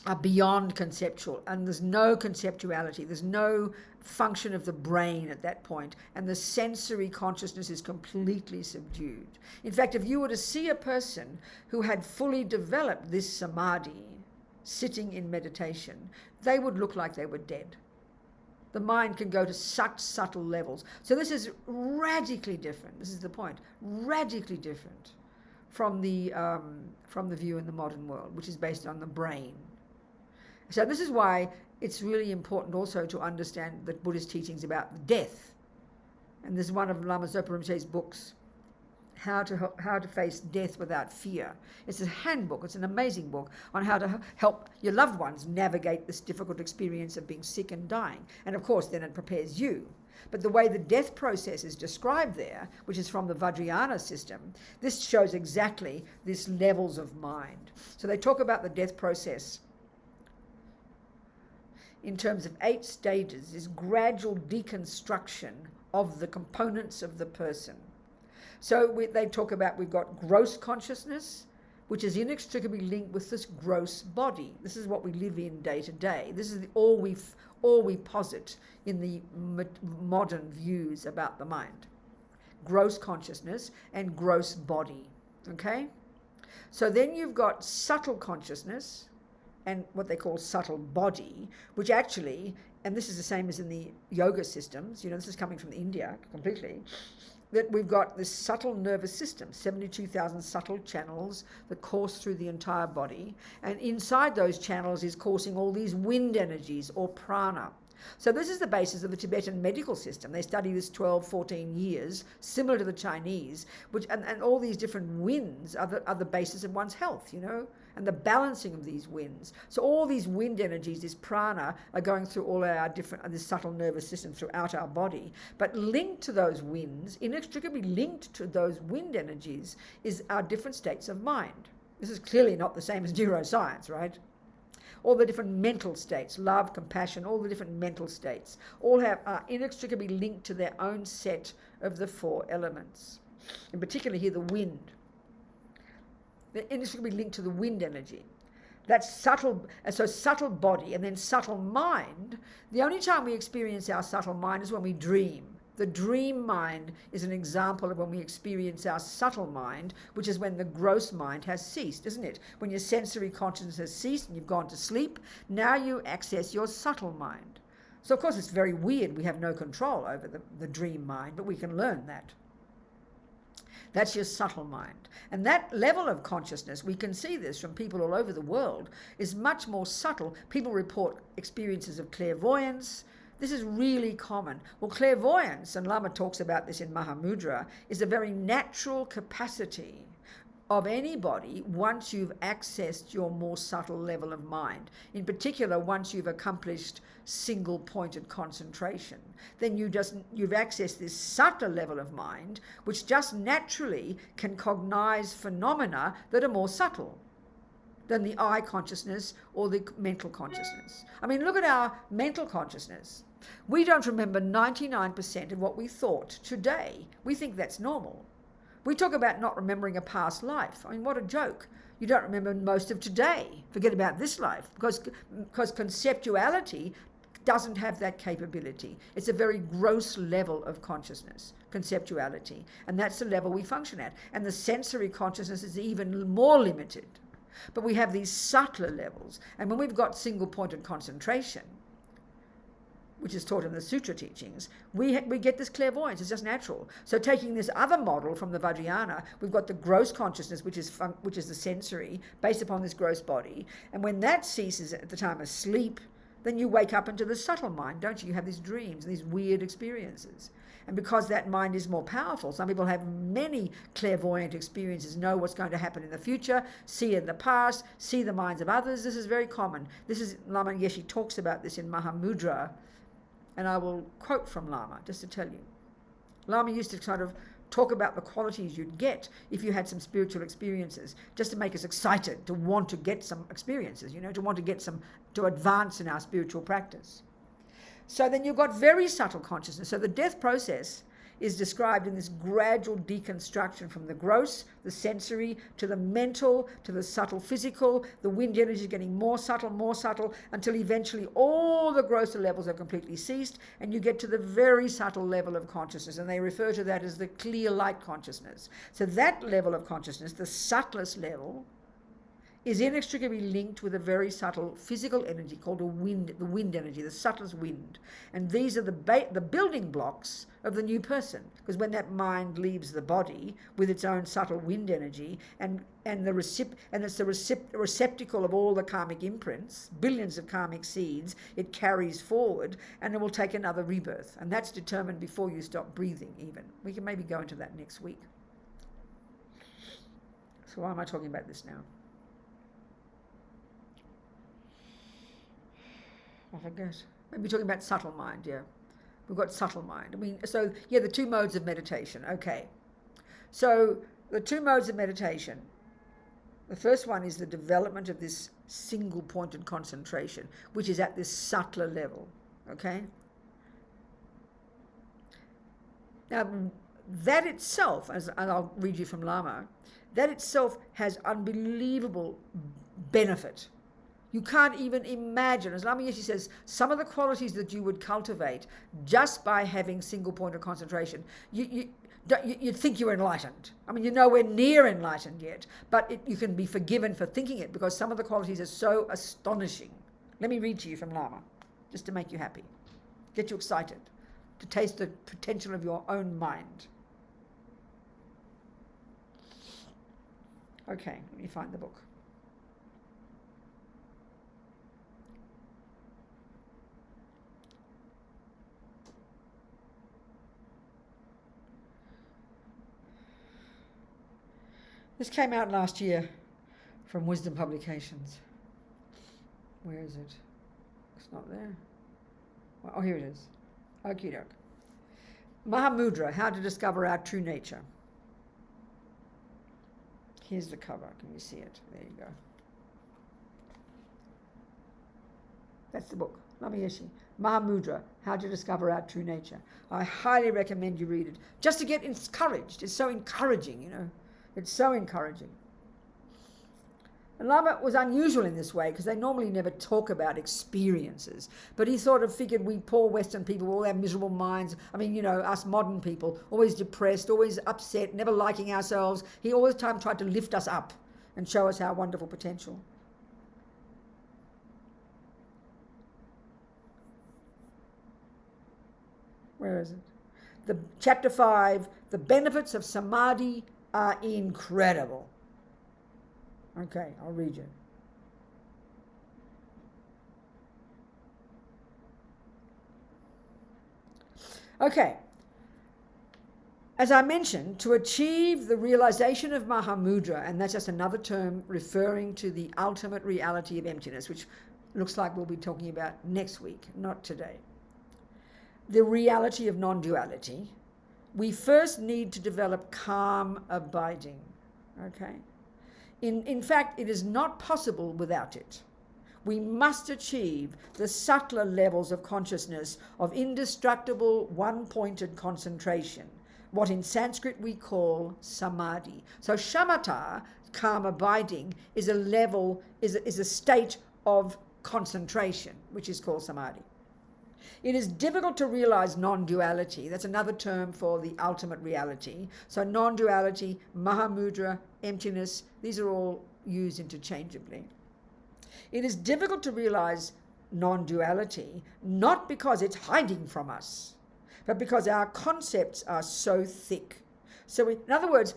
are beyond conceptual, and there's no conceptuality, there's no function of the brain at that point, and the sensory consciousness is completely subdued. In fact, if you were to see a person who had fully developed this samadhi sitting in meditation, they would look like they were dead. The mind can go to such subtle levels. So this is radically different. This is the point. Radically different from the view in the modern world, which is based on the brain. So this is why it's really important also to understand the Buddhist teachings about death. And this is one of Lama Zopa Rinpoche's books, how to face death without fear. It's a handbook. It's an amazing book on how to help your loved ones navigate this difficult experience of being sick and dying. And of course, then it prepares you. But the way the death process is described there, which is from the Vajrayana system, this shows exactly these levels of mind. So they talk about the death process in terms of 8 stages, this gradual deconstruction of the components of the person. So they talk about, we've got gross consciousness, which is inextricably linked with this gross body. This is what we live in day to day. This is all we posit in the modern views about the mind. Gross consciousness and gross body, okay? So then you've got subtle consciousness and what they call subtle body, which actually, and this is the same as in the yoga systems, this is coming from India completely, that we've got this subtle nervous system, 72,000 subtle channels that course through the entire body. And inside those channels is coursing all these wind energies or prana. So this is the basis of the Tibetan medical system. They study this 12, 14 years, similar to the Chinese, and all these different winds are the basis of one's health, and the balancing of these winds. So all these wind energies, this prana, are going through all our this subtle nervous system throughout our body. But linked to those winds, inextricably linked to those wind energies, is our different states of mind. This is clearly not the same as neuroscience, right? All the different mental states, love, compassion, all the different mental states, are inextricably linked to their own set of the 4 elements. In particular here, the wind. They're inextricably linked to the wind energy. That's subtle, so subtle body and then subtle mind. The only time we experience our subtle mind is when we dream. The dream mind is an example of when we experience our subtle mind, which is when the gross mind has ceased, isn't it? When your sensory consciousness has ceased and you've gone to sleep, now you access your subtle mind. So of course it's very weird, we have no control over the dream mind, but we can learn that. That's your subtle mind. And that level of consciousness, we can see this from people all over the world, is much more subtle. People report experiences of clairvoyance. This is really common. Well, clairvoyance, and Lama talks about this in Maha Mudra, is a very natural capacity of anybody once you've accessed your more subtle level of mind. In particular, once you've accomplished single-pointed concentration, then you've accessed this subtle level of mind, which just naturally can cognize phenomena that are more subtle than the eye consciousness or the mental consciousness. I mean, look at our mental consciousness. We don't remember 99% of what we thought today. We think that's normal. We talk about not remembering a past life. I mean, what a joke. You don't remember most of today. Forget about this life, because conceptuality doesn't have that capability. It's a very gross level of consciousness, conceptuality, and that's the level we function at. And the sensory consciousness is even more limited. But we have these subtler levels, and when we've got single-pointed concentration, which is taught in the sutra teachings, we get this clairvoyance. It's just natural. So taking this other model from the Vajrayana, we've got the gross consciousness, which is the sensory, based upon this gross body. And when that ceases at the time of sleep, then you wake up into the subtle mind, don't you? You have these dreams, these weird experiences. And because that mind is more powerful, some people have many clairvoyant experiences, know what's going to happen in the future, see in the past, see the minds of others. This is very common. Lama Yeshe talks about this in Maha Mudra. And I will quote from Lama, just to tell you. Lama used to sort of talk about the qualities you'd get if you had some spiritual experiences, just to make us excited to want to get some experiences, to want to get some, to advance in our spiritual practice. So then you've got very subtle consciousness. So the death process is described in this gradual deconstruction from the gross, the sensory, to the mental, to the subtle physical. The wind energy is getting more subtle, until eventually all the grosser levels have completely ceased, and you get to the very subtle level of consciousness, and they refer to that as the clear light consciousness. So that level of consciousness, the subtlest level, is inextricably linked with a very subtle physical energy called the wind energy, the subtlest wind. And these are the building blocks of the new person, because when that mind leaves the body with its own subtle wind energy, and it's the receptacle of all the karmic imprints, billions of karmic seeds, it carries forward, and it will take another rebirth. And that's determined before you stop breathing even. We can maybe go into that next week. So why am I talking about this now? I forget. Maybe talking about subtle mind, yeah. We've got subtle mind. So, yeah, the two modes of meditation. Okay. So, the two modes of meditation. The first one is the development of this single-pointed concentration, which is at this subtler level. Okay? Now, that itself, and I'll read you from Lama, that itself has unbelievable benefit. You can't even imagine, as Lama Yeshe says, some of the qualities that you would cultivate just by having single point of concentration. You'd think you're enlightened. I mean, you're nowhere near enlightened yet, but you can be forgiven for thinking it, because some of the qualities are so astonishing. Let me read to you from Lama, just to make you happy, get you excited, to taste the potential of your own mind. Okay, let me find the book. This came out last year from Wisdom Publications. Where is it? It's not there. Oh, here it is. Okie doke. Maha Mudra, How to Discover Our True Nature. Here's the cover. Can you see it? There you go. That's the book. Lama Yeshe. Maha Mudra, How to Discover Our True Nature. I highly recommend you read it, just to get encouraged. It's so encouraging, you know. It's so encouraging. And Lama was unusual in this way, because they normally never talk about experiences. But he sort of figured we poor Western people, all our miserable minds, I mean, you know, us modern people, always depressed, always upset, never liking ourselves. He all the time tried to lift us up and show us our wonderful potential. Where is it? Chapter 5, the benefits of samadhi are incredible. Okay, I'll read you. Okay. As I mentioned, to achieve the realization of Maha Mudra, and that's just another term referring to the ultimate reality of emptiness, which looks like we'll be talking about next week, not today. The reality of non-duality, we first need to develop calm abiding. Okay? In fact, it is not possible without it. We must achieve the subtler levels of consciousness of indestructible, one-pointed concentration, what in Sanskrit we call samadhi. So shamatha, calm abiding, is a level, is a state of concentration, which is called samadhi. It is difficult to realize non-duality. That's another term for the ultimate reality. So non-duality, Maha Mudra, emptiness, these are all used interchangeably. It is difficult to realize non-duality, not because it's hiding from us, but because our concepts are so thick. So in other words,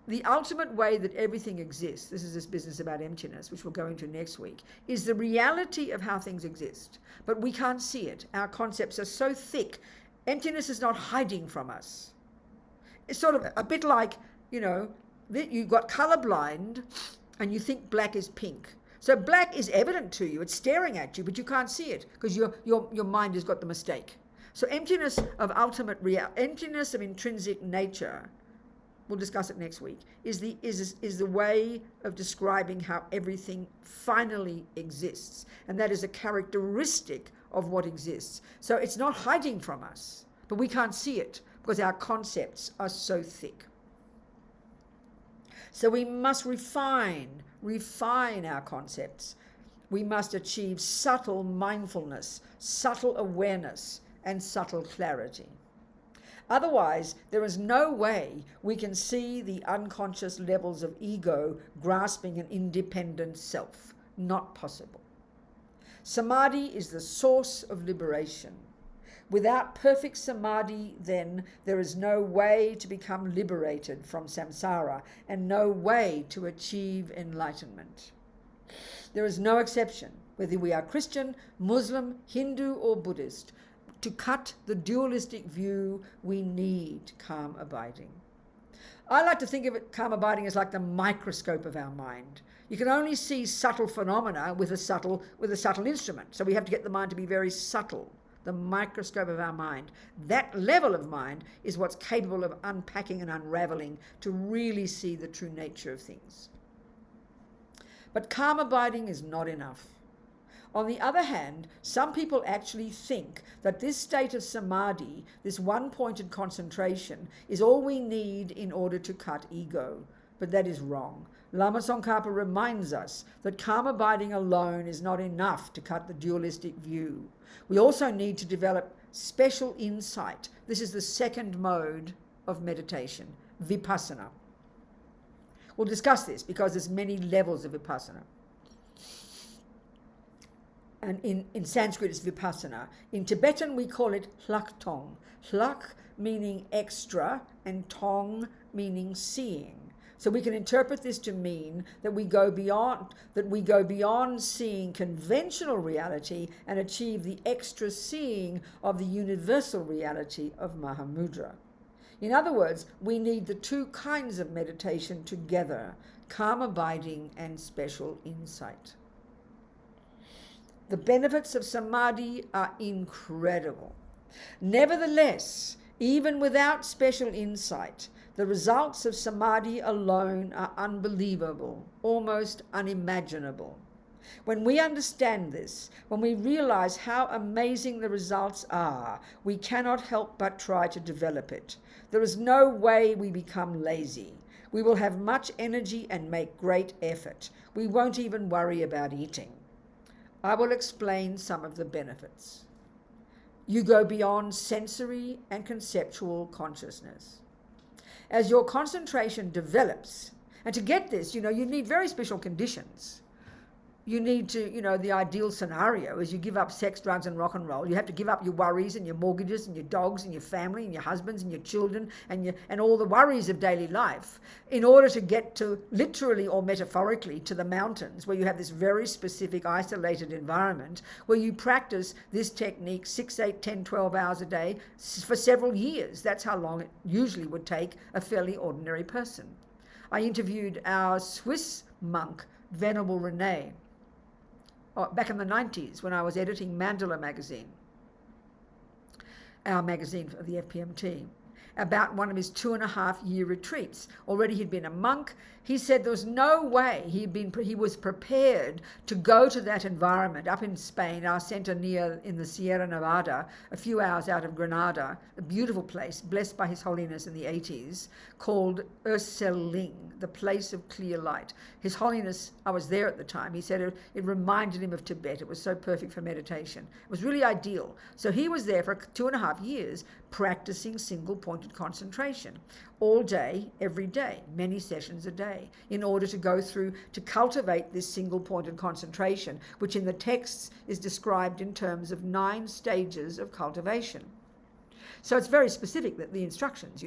the ultimate way that everything exists, this is this business about emptiness, which we'll go into next week, is the reality of how things exist. But we can't see it. Our concepts are so thick. Emptiness is not hiding from us. It's sort of a bit like, you know, you've got colorblind and you think black is pink. So black is evident to you. It's staring at you, but you can't see it because your mind has got the mistake. So emptiness of emptiness of intrinsic nature, we'll discuss it next week, is the way of describing how everything finally exists. And that is a characteristic of what exists. So it's not hiding from us, but we can't see it because our concepts are so thick. So we must refine our concepts. We must achieve subtle mindfulness, subtle awareness, and subtle clarity. Otherwise, there is no way we can see the unconscious levels of ego grasping an independent self. Not possible. Samadhi is the source of liberation. Without perfect samadhi, then, there is no way to become liberated from samsara and no way to achieve enlightenment. There is no exception, whether we are Christian, Muslim, Hindu, or Buddhist. To cut the dualistic view, we need calm abiding. I like to think of it, calm abiding, as like the microscope of our mind. You can only see subtle phenomena with a subtle instrument. So we have to get the mind to be very subtle. The microscope of our mind. That level of mind is what's capable of unpacking and unraveling to really see the true nature of things. But calm abiding is not enough. On the other hand, some people actually think that this state of samadhi, this one-pointed concentration, is all we need in order to cut ego. But that is wrong. Lama Tsongkhapa reminds us that calm abiding alone is not enough to cut the dualistic view. We also need to develop special insight. This is the second mode of meditation, vipassana. We'll discuss this because there's many levels of vipassana. And in Sanskrit it's vipassana. In Tibetan we call it hlak tong. Hlak meaning extra and tong meaning seeing. So we can interpret this to mean that we go beyond seeing conventional reality and achieve the extra seeing of the universal reality of Maha Mudra. In other words, we need the two kinds of meditation together, calm abiding and special insight. The benefits of samadhi are incredible. Nevertheless, even without special insight, the results of samadhi alone are unbelievable, almost unimaginable. When we understand this, when we realize how amazing the results are, we cannot help but try to develop it. There is no way we become lazy. We will have much energy and make great effort. We won't even worry about eating. I will explain some of the benefits. You go beyond sensory and conceptual consciousness. As your concentration develops, and to get this, you need very special conditions. You need to, the ideal scenario is you give up sex, drugs, and rock and roll. You have to give up your worries and your mortgages and your dogs and your family and your husbands and your children and all the worries of daily life in order to get to, literally or metaphorically, to the mountains where you have this very specific isolated environment where you practice this technique 6, 8, 10, 12 hours a day for several years. That's how long it usually would take a fairly ordinary person. I interviewed our Swiss monk, Venerable Rene, back in the 90s when I was editing Mandala magazine, our magazine for the FPMT, about one of his 2.5-year retreats. Already he'd been a monk. He said there was no way he was prepared to go to that environment up in Spain, our center in the Sierra Nevada, a few hours out of Granada, a beautiful place, blessed by His Holiness in the 80s, called Urseling, the place of clear light. His Holiness, I was there at the time, he said it reminded him of Tibet. It was so perfect for meditation. It was really ideal. So he was there for 2.5 years practicing single-pointed concentration all day, every day, many sessions a day, in order to cultivate this single-pointed concentration, which in the texts is described in terms of 9 stages of cultivation. So it's very specific, that the instructions,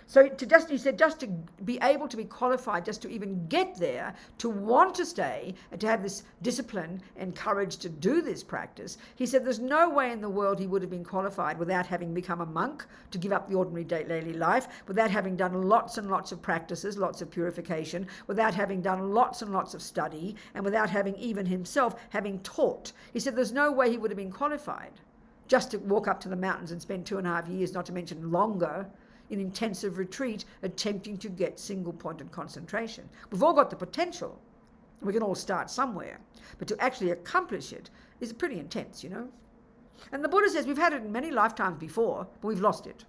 So he said just to be able to be qualified, just to even get there, to want to stay and to have this discipline and courage to do this practice, he said there's no way in the world he would have been qualified without having become a monk, to give up the ordinary daily life, without having done lots and lots of practices, lots of purification, without having done lots and lots of study, and without having even himself having taught. He said there's no way he would have been qualified just to walk up to the mountains and spend 2.5 years, not to mention longer, in intensive retreat, attempting to get single-pointed concentration. We've all got the potential. We can all start somewhere. But to actually accomplish it is pretty intense, And the Buddha says we've had it in many lifetimes before, but we've lost it.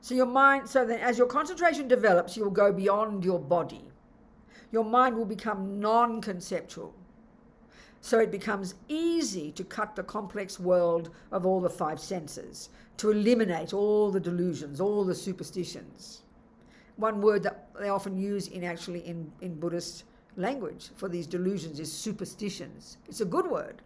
So then as your concentration develops, you'll go beyond your body. Your mind will become non-conceptual. So it becomes easy to cut the complex world of all the five senses, to eliminate all the delusions, all the superstitions. One word that they often use in Buddhist language for these delusions is superstitions. It's a good word.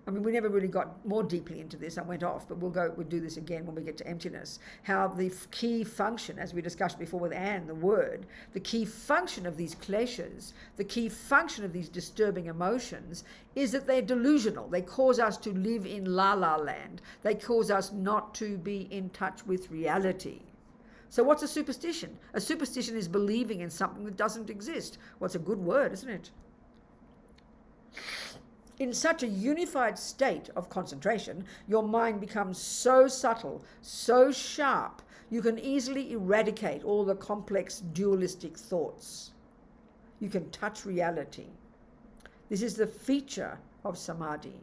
I mean, we never really got more deeply into this. I went off, but we'll do this again when we get to emptiness. How the key function, as we discussed before with Anne, the word, the key function of these kleshas, the key function of these disturbing emotions is that they're delusional. They cause us to live in la-la land. They cause us not to be in touch with reality. So what's a superstition? A superstition is believing in something that doesn't exist. Well, it's a good word, isn't it? In such a unified state of concentration, your mind becomes so subtle, so sharp, you can easily eradicate all the complex dualistic thoughts. You can touch reality. This is the feature of samadhi.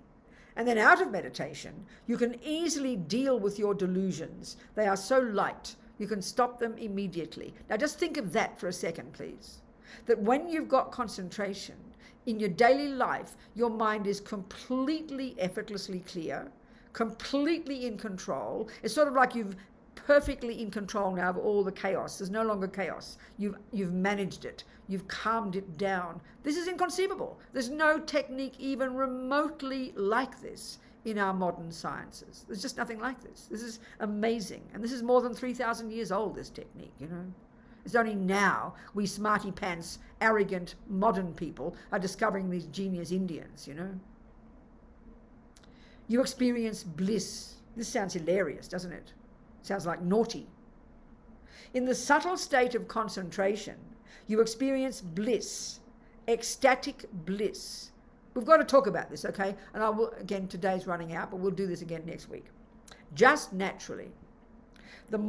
And then out of meditation, you can easily deal with your delusions. They are so light, you can stop them immediately. Now just think of that for a second, please. That when you've got concentration, in your daily life, your mind is completely effortlessly clear, completely in control. It's sort of like you've perfectly in control now of all the chaos. There's no longer chaos. You've managed it. You've calmed it down. This is inconceivable. There's no technique even remotely like this in our modern sciences. There's just nothing like this. This is amazing. And this is more than 3,000 years old, this technique, you know. It's only now we smarty pants, arrogant, modern people are discovering these genius Indians, you know. You experience bliss. This sounds hilarious, doesn't it? Sounds like naughty. In the subtle state of concentration, you experience bliss, ecstatic bliss. We've got to talk about this, okay? And I will, again, today's running out, but we'll do this again next week. Just naturally. In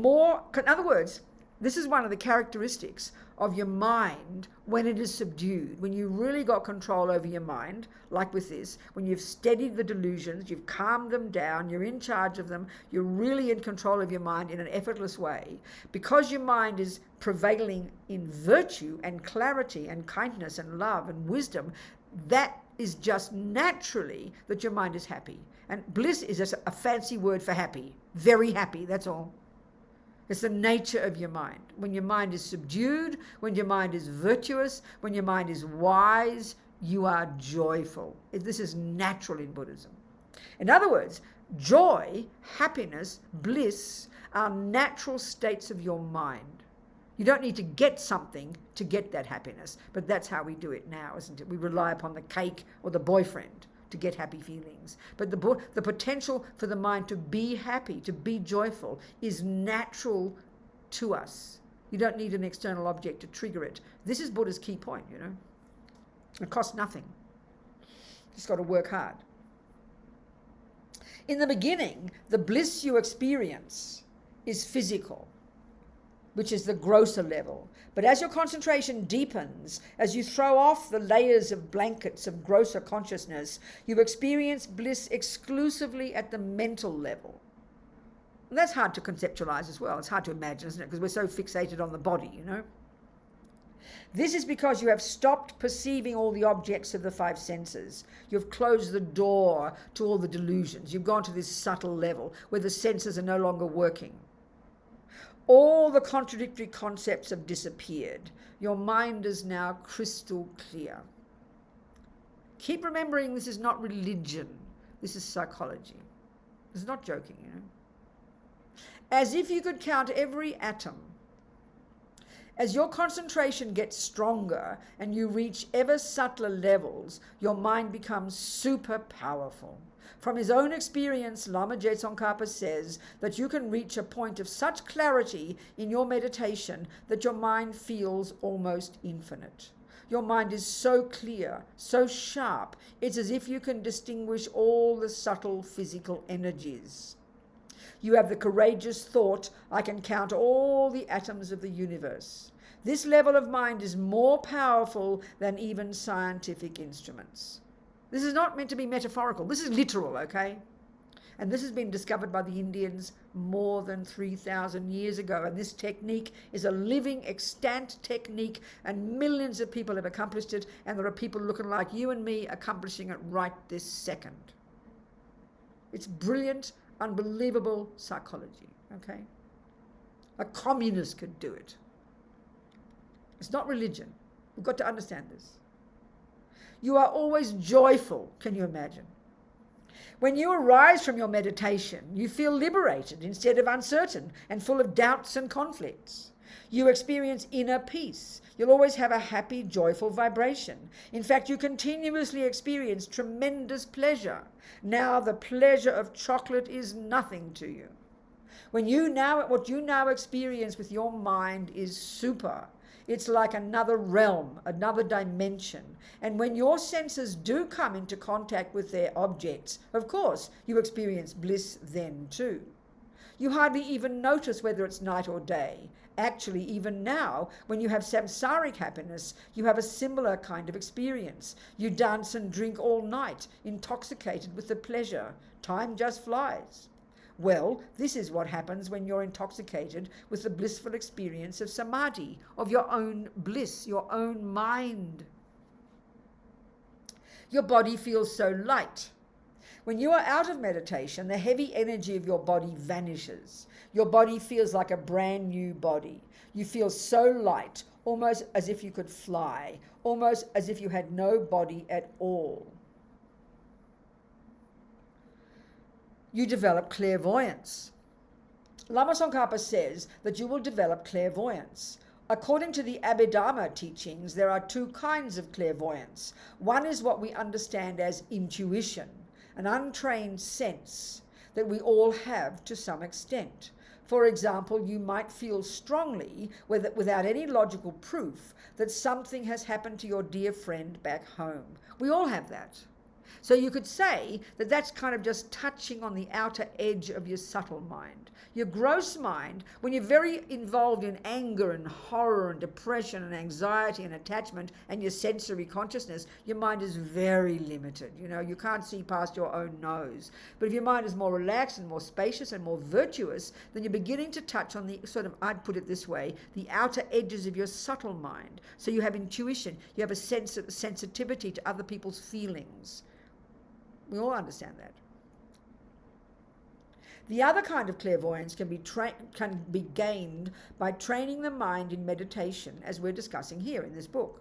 other words, this is one of the characteristics of your mind when it is subdued, when you really got control over your mind, like with this, when you've steadied the delusions, you've calmed them down, you're in charge of them, you're really in control of your mind in an effortless way. Because your mind is prevailing in virtue and clarity and kindness and love and wisdom, that is just naturally that your mind is happy. And bliss is just a fancy word for happy. Very happy, that's all. It's the nature of your mind. When your mind is subdued, when your mind is virtuous, when your mind is wise, you are joyful. This is natural in Buddhism. In other words, joy, happiness, bliss are natural states of your mind. You don't need to get something to get that happiness, but that's how we do it now, isn't it? We rely upon the cake or the boyfriend to get happy feelings. But the potential for the mind to be happy, to be joyful, is natural to us. You don't need an external object to trigger it. This is Buddha's key point, you know. It costs nothing. Just got to work hard. In the beginning, the bliss you experience is physical, which is the grosser level. But as your concentration deepens, as you throw off the layers of blankets of grosser consciousness, you experience bliss exclusively at the mental level. And that's hard to conceptualize as well. It's hard to imagine, isn't it? Because we're so fixated on the body, you know. This is because you have stopped perceiving all the objects of the five senses. You've closed the door to all the delusions. You've gone to this subtle level where the senses are no longer working. All the contradictory concepts have disappeared. Your mind is now crystal clear. Keep remembering this is not religion. This is psychology. This is not joking, you know. As if you could count every atom. As your concentration gets stronger and you reach ever subtler levels, your mind becomes super powerful. From his own experience, Lama Je Tsongkhapa says that you can reach a point of such clarity in your meditation that your mind feels almost infinite. Your mind is so clear, so sharp, it's as if you can distinguish all the subtle physical energies. You have the courageous thought, I can count all the atoms of the universe. This level of mind is more powerful than even scientific instruments. This is not meant to be metaphorical. This is literal, okay? And this has been discovered by the Indians more than 3,000 years ago. And this technique is a living, extant technique, and millions of people have accomplished it. And there are people looking like you and me accomplishing it right this second. It's brilliant, unbelievable psychology, okay? A communist could do it. It's not religion. We've got to understand this. You are always joyful, can you imagine? When you arise from your meditation, you feel liberated instead of uncertain and full of doubts and conflicts. You experience inner peace. You'll always have a happy, joyful vibration. In fact, you continuously experience tremendous pleasure. Now the pleasure of chocolate is nothing to you. What you now experience with your mind is super. It's like another realm, another dimension. And when your senses do come into contact with their objects, of course, you experience bliss then too. You hardly even notice whether it's night or day. Actually, even now, when you have samsaric happiness, you have a similar kind of experience. You dance and drink all night, intoxicated with the pleasure. Time just flies. Well, this is what happens when you're intoxicated with the blissful experience of samadhi, of your own bliss, your own mind. Your body feels so light. When you are out of meditation, the heavy energy of your body vanishes. Your body feels like a brand new body. You feel so light, almost as if you could fly, almost as if you had no body at all. You develop clairvoyance. Lama Tsongkhapa says that you will develop clairvoyance. According to the Abhidharma teachings, there are two kinds of clairvoyance. One is what we understand as intuition, an untrained sense that we all have to some extent. For example, you might feel strongly, without any logical proof, that something has happened to your dear friend back home. We all have that. So you could say that that's kind of just touching on the outer edge of your subtle mind. Your gross mind, when you're very involved in anger and horror and depression and anxiety and attachment and your sensory consciousness, your mind is very limited. You can't see past your own nose. But if your mind is more relaxed and more spacious and more virtuous, then you're beginning to touch on the sort of, I'd put it this way, the outer edges of your subtle mind. So you have intuition, you have a sense of sensitivity to other people's feelings. We all understand that. The other kind of clairvoyance can be gained by training the mind in meditation, as we're discussing here in this book.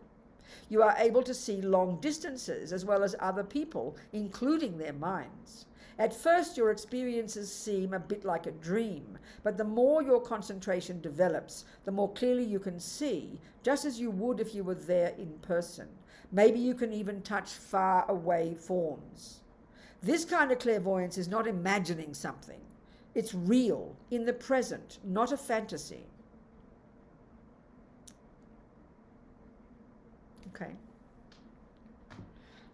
You are able to see long distances as well as other people, including their minds. At first, your experiences seem a bit like a dream, but the more your concentration develops, the more clearly you can see, just as you would if you were there in person. Maybe you can even touch far away forms. This kind of clairvoyance is not imagining something. It's real, in the present, not a fantasy. Okay.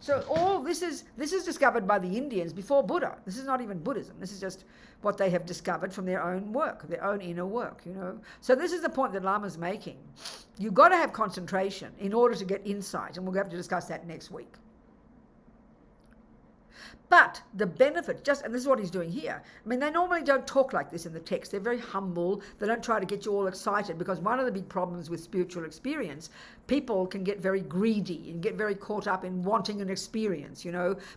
So all this is discovered by the Indians before Buddha. This is not even Buddhism. This is just what they have discovered from their own work, their own inner work, So this is the point that Lama's making. You've got to have concentration in order to get insight, and we'll have to discuss that next week. But the benefit, and this is what he's doing here. I mean, they normally don't talk like this in the text. They're very humble. They don't try to get you all excited, because one of the big problems with spiritual experience, people can get very greedy and get very caught up in wanting an experience,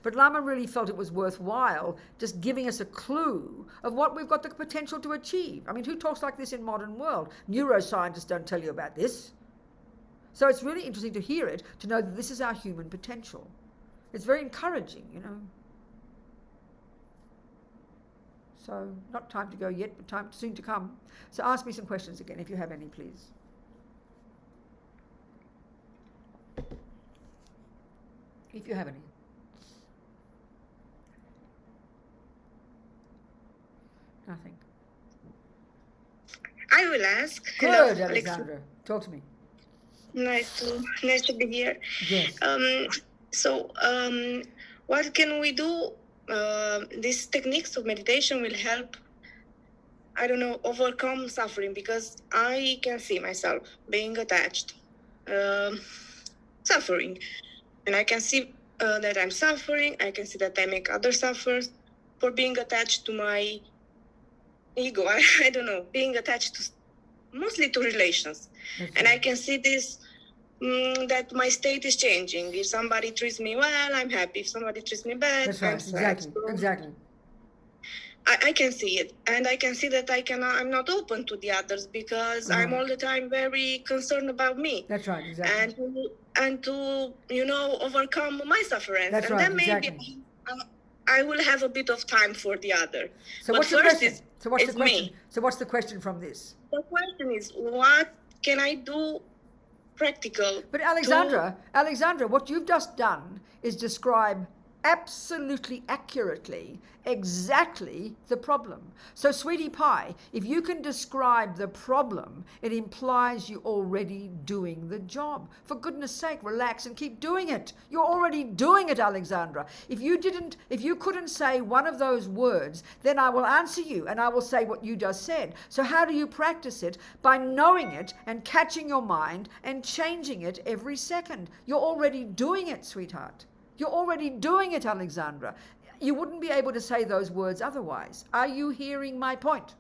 But Lama really felt it was worthwhile just giving us a clue of what we've got the potential to achieve. I mean, who talks like this in modern world? Neuroscientists don't tell you about this. So it's really interesting to hear it, to know that this is our human potential. It's very encouraging, So not time to go yet, but time soon to come. So ask me some questions again, if you have any, please. If you have any. Nothing. I will ask. Good, Hello, Alexandra. Talk to me. Nice to be here. Yes. What can we do? These techniques of meditation will help, overcome suffering, because I can see myself being attached, suffering, and I can see that I'm suffering. I can see that I make others suffer, for being attached to my ego. I don't know, being attached to mostly to relations. And I can see this, that my state is changing. If somebody treats me well, I'm happy. If somebody treats me bad, That's right. I'm sad. Exactly. So Exactly. I can see it, and I can see that I'm not open to the others because I'm all the time very concerned about me. That's right. Exactly. And to overcome my sufferings. That's and right. then maybe Exactly. I will have a bit of time for the other. So But what's the first question? So what's the it's question? me. So what's the question from this? The question is, what can I do practical? But Alexandra, what you've just done is describe absolutely accurately exactly the problem. So, sweetie pie, if you can describe the problem, it implies you're already doing the job. For goodness sake, relax and keep doing it. You're already doing it, Alexandra. If you couldn't say one of those words, then I will answer you and I will say what you just said. So how do you practice it? By knowing it and catching your mind and changing it every second. You're already doing it, sweetheart. You're already doing it, Alexandra. You wouldn't be able to say those words otherwise. Are you hearing my point?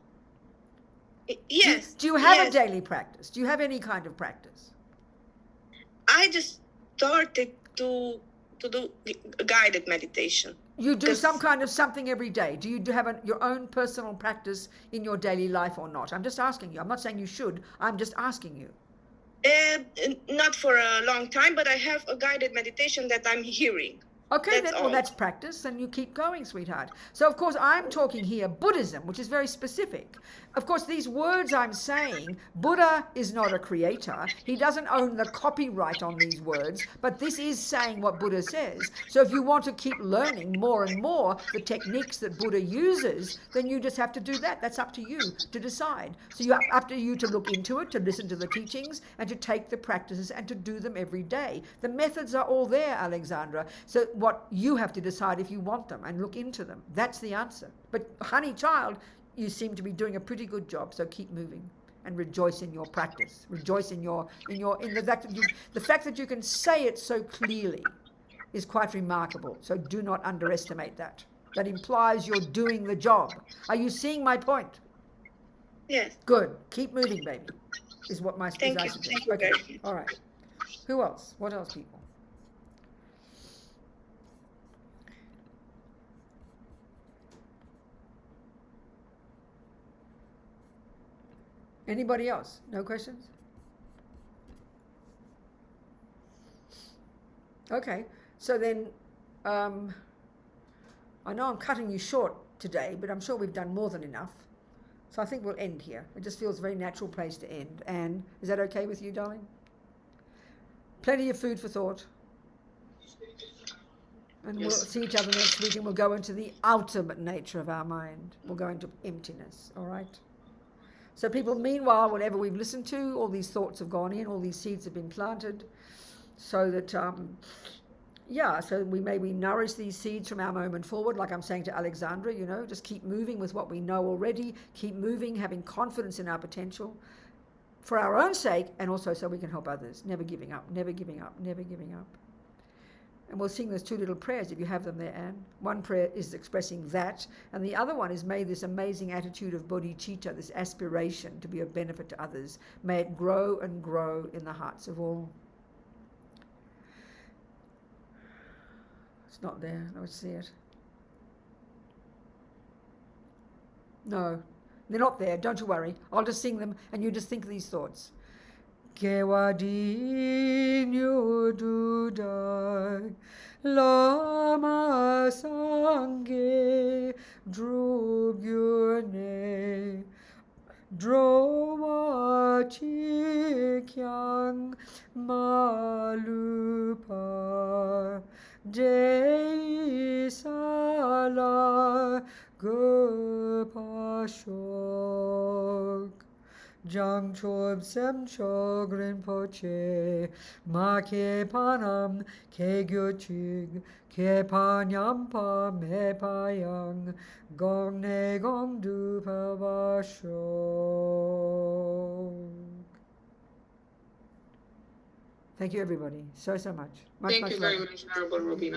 Yes. Do you have a daily practice? Do you have any kind of practice? I just started to do guided meditation. You do some kind of something every day. Do you have your own personal practice in your daily life or not? I'm just asking you. I'm not saying you should. I'm just asking you. Not for a long time, but I have a guided meditation that I'm hearing. Okay, that's practice, and you keep going, sweetheart. So, of course, I'm talking here Buddhism, which is very specific. Of course, these words I'm saying, Buddha is not a creator. He doesn't own the copyright on these words, but this is saying what Buddha says. So if you want to keep learning more and more the techniques that Buddha uses, then you just have to do that. That's up to you to decide. So up to you to look into it, to listen to the teachings, and to take the practices and to do them every day. The methods are all there, Alexandra. So what you have to decide if you want them and look into them. That's the answer. But honey child, you seem to be doing a pretty good job, so keep moving and rejoice in your practice. Rejoice in the fact that you can say it so clearly is quite remarkable. So do not underestimate that. That implies you're doing the job. Are you seeing my point? Yes. Good. Keep moving, baby. Is what my Thank you. Thank you. Okay. All right. Who else? What else, people? Anybody else? No questions? Okay, so then I know I'm cutting you short today, but I'm sure we've done more than enough. So I think we'll end here. It just feels a very natural place to end. And is that okay with you, darling? Plenty of food for thought. And we'll see each other next week, and we'll go into the ultimate nature of our mind. We'll go into emptiness, all right? So people, meanwhile, whatever we've listened to, all these thoughts have gone in, all these seeds have been planted, so that, so we nourish these seeds from our moment forward, like I'm saying to Alexandra, just keep moving with what we know already, keep moving, having confidence in our potential, for our own sake, and also so we can help others, never giving up, never giving up, never giving up. And we'll sing those two little prayers if you have them there, Anne. One prayer is expressing that, and the other one is, may this amazing attitude of bodhicitta, this aspiration to be of benefit to others, may it grow and grow in the hearts of all. It's not there. Let's see it. No, they're not there. Don't you worry. I'll just sing them, and you just think these thoughts. Kewadinyo dudai lama sangye drugyune droma chikyang malupa dei sala gopashok Jang chob sem chog rinpoche ma ke panam ke gyochig ke panyam pa me payang gong ne gong du pa vashok. Thank you, everybody, so much. Thank you very much, Honorable Robina.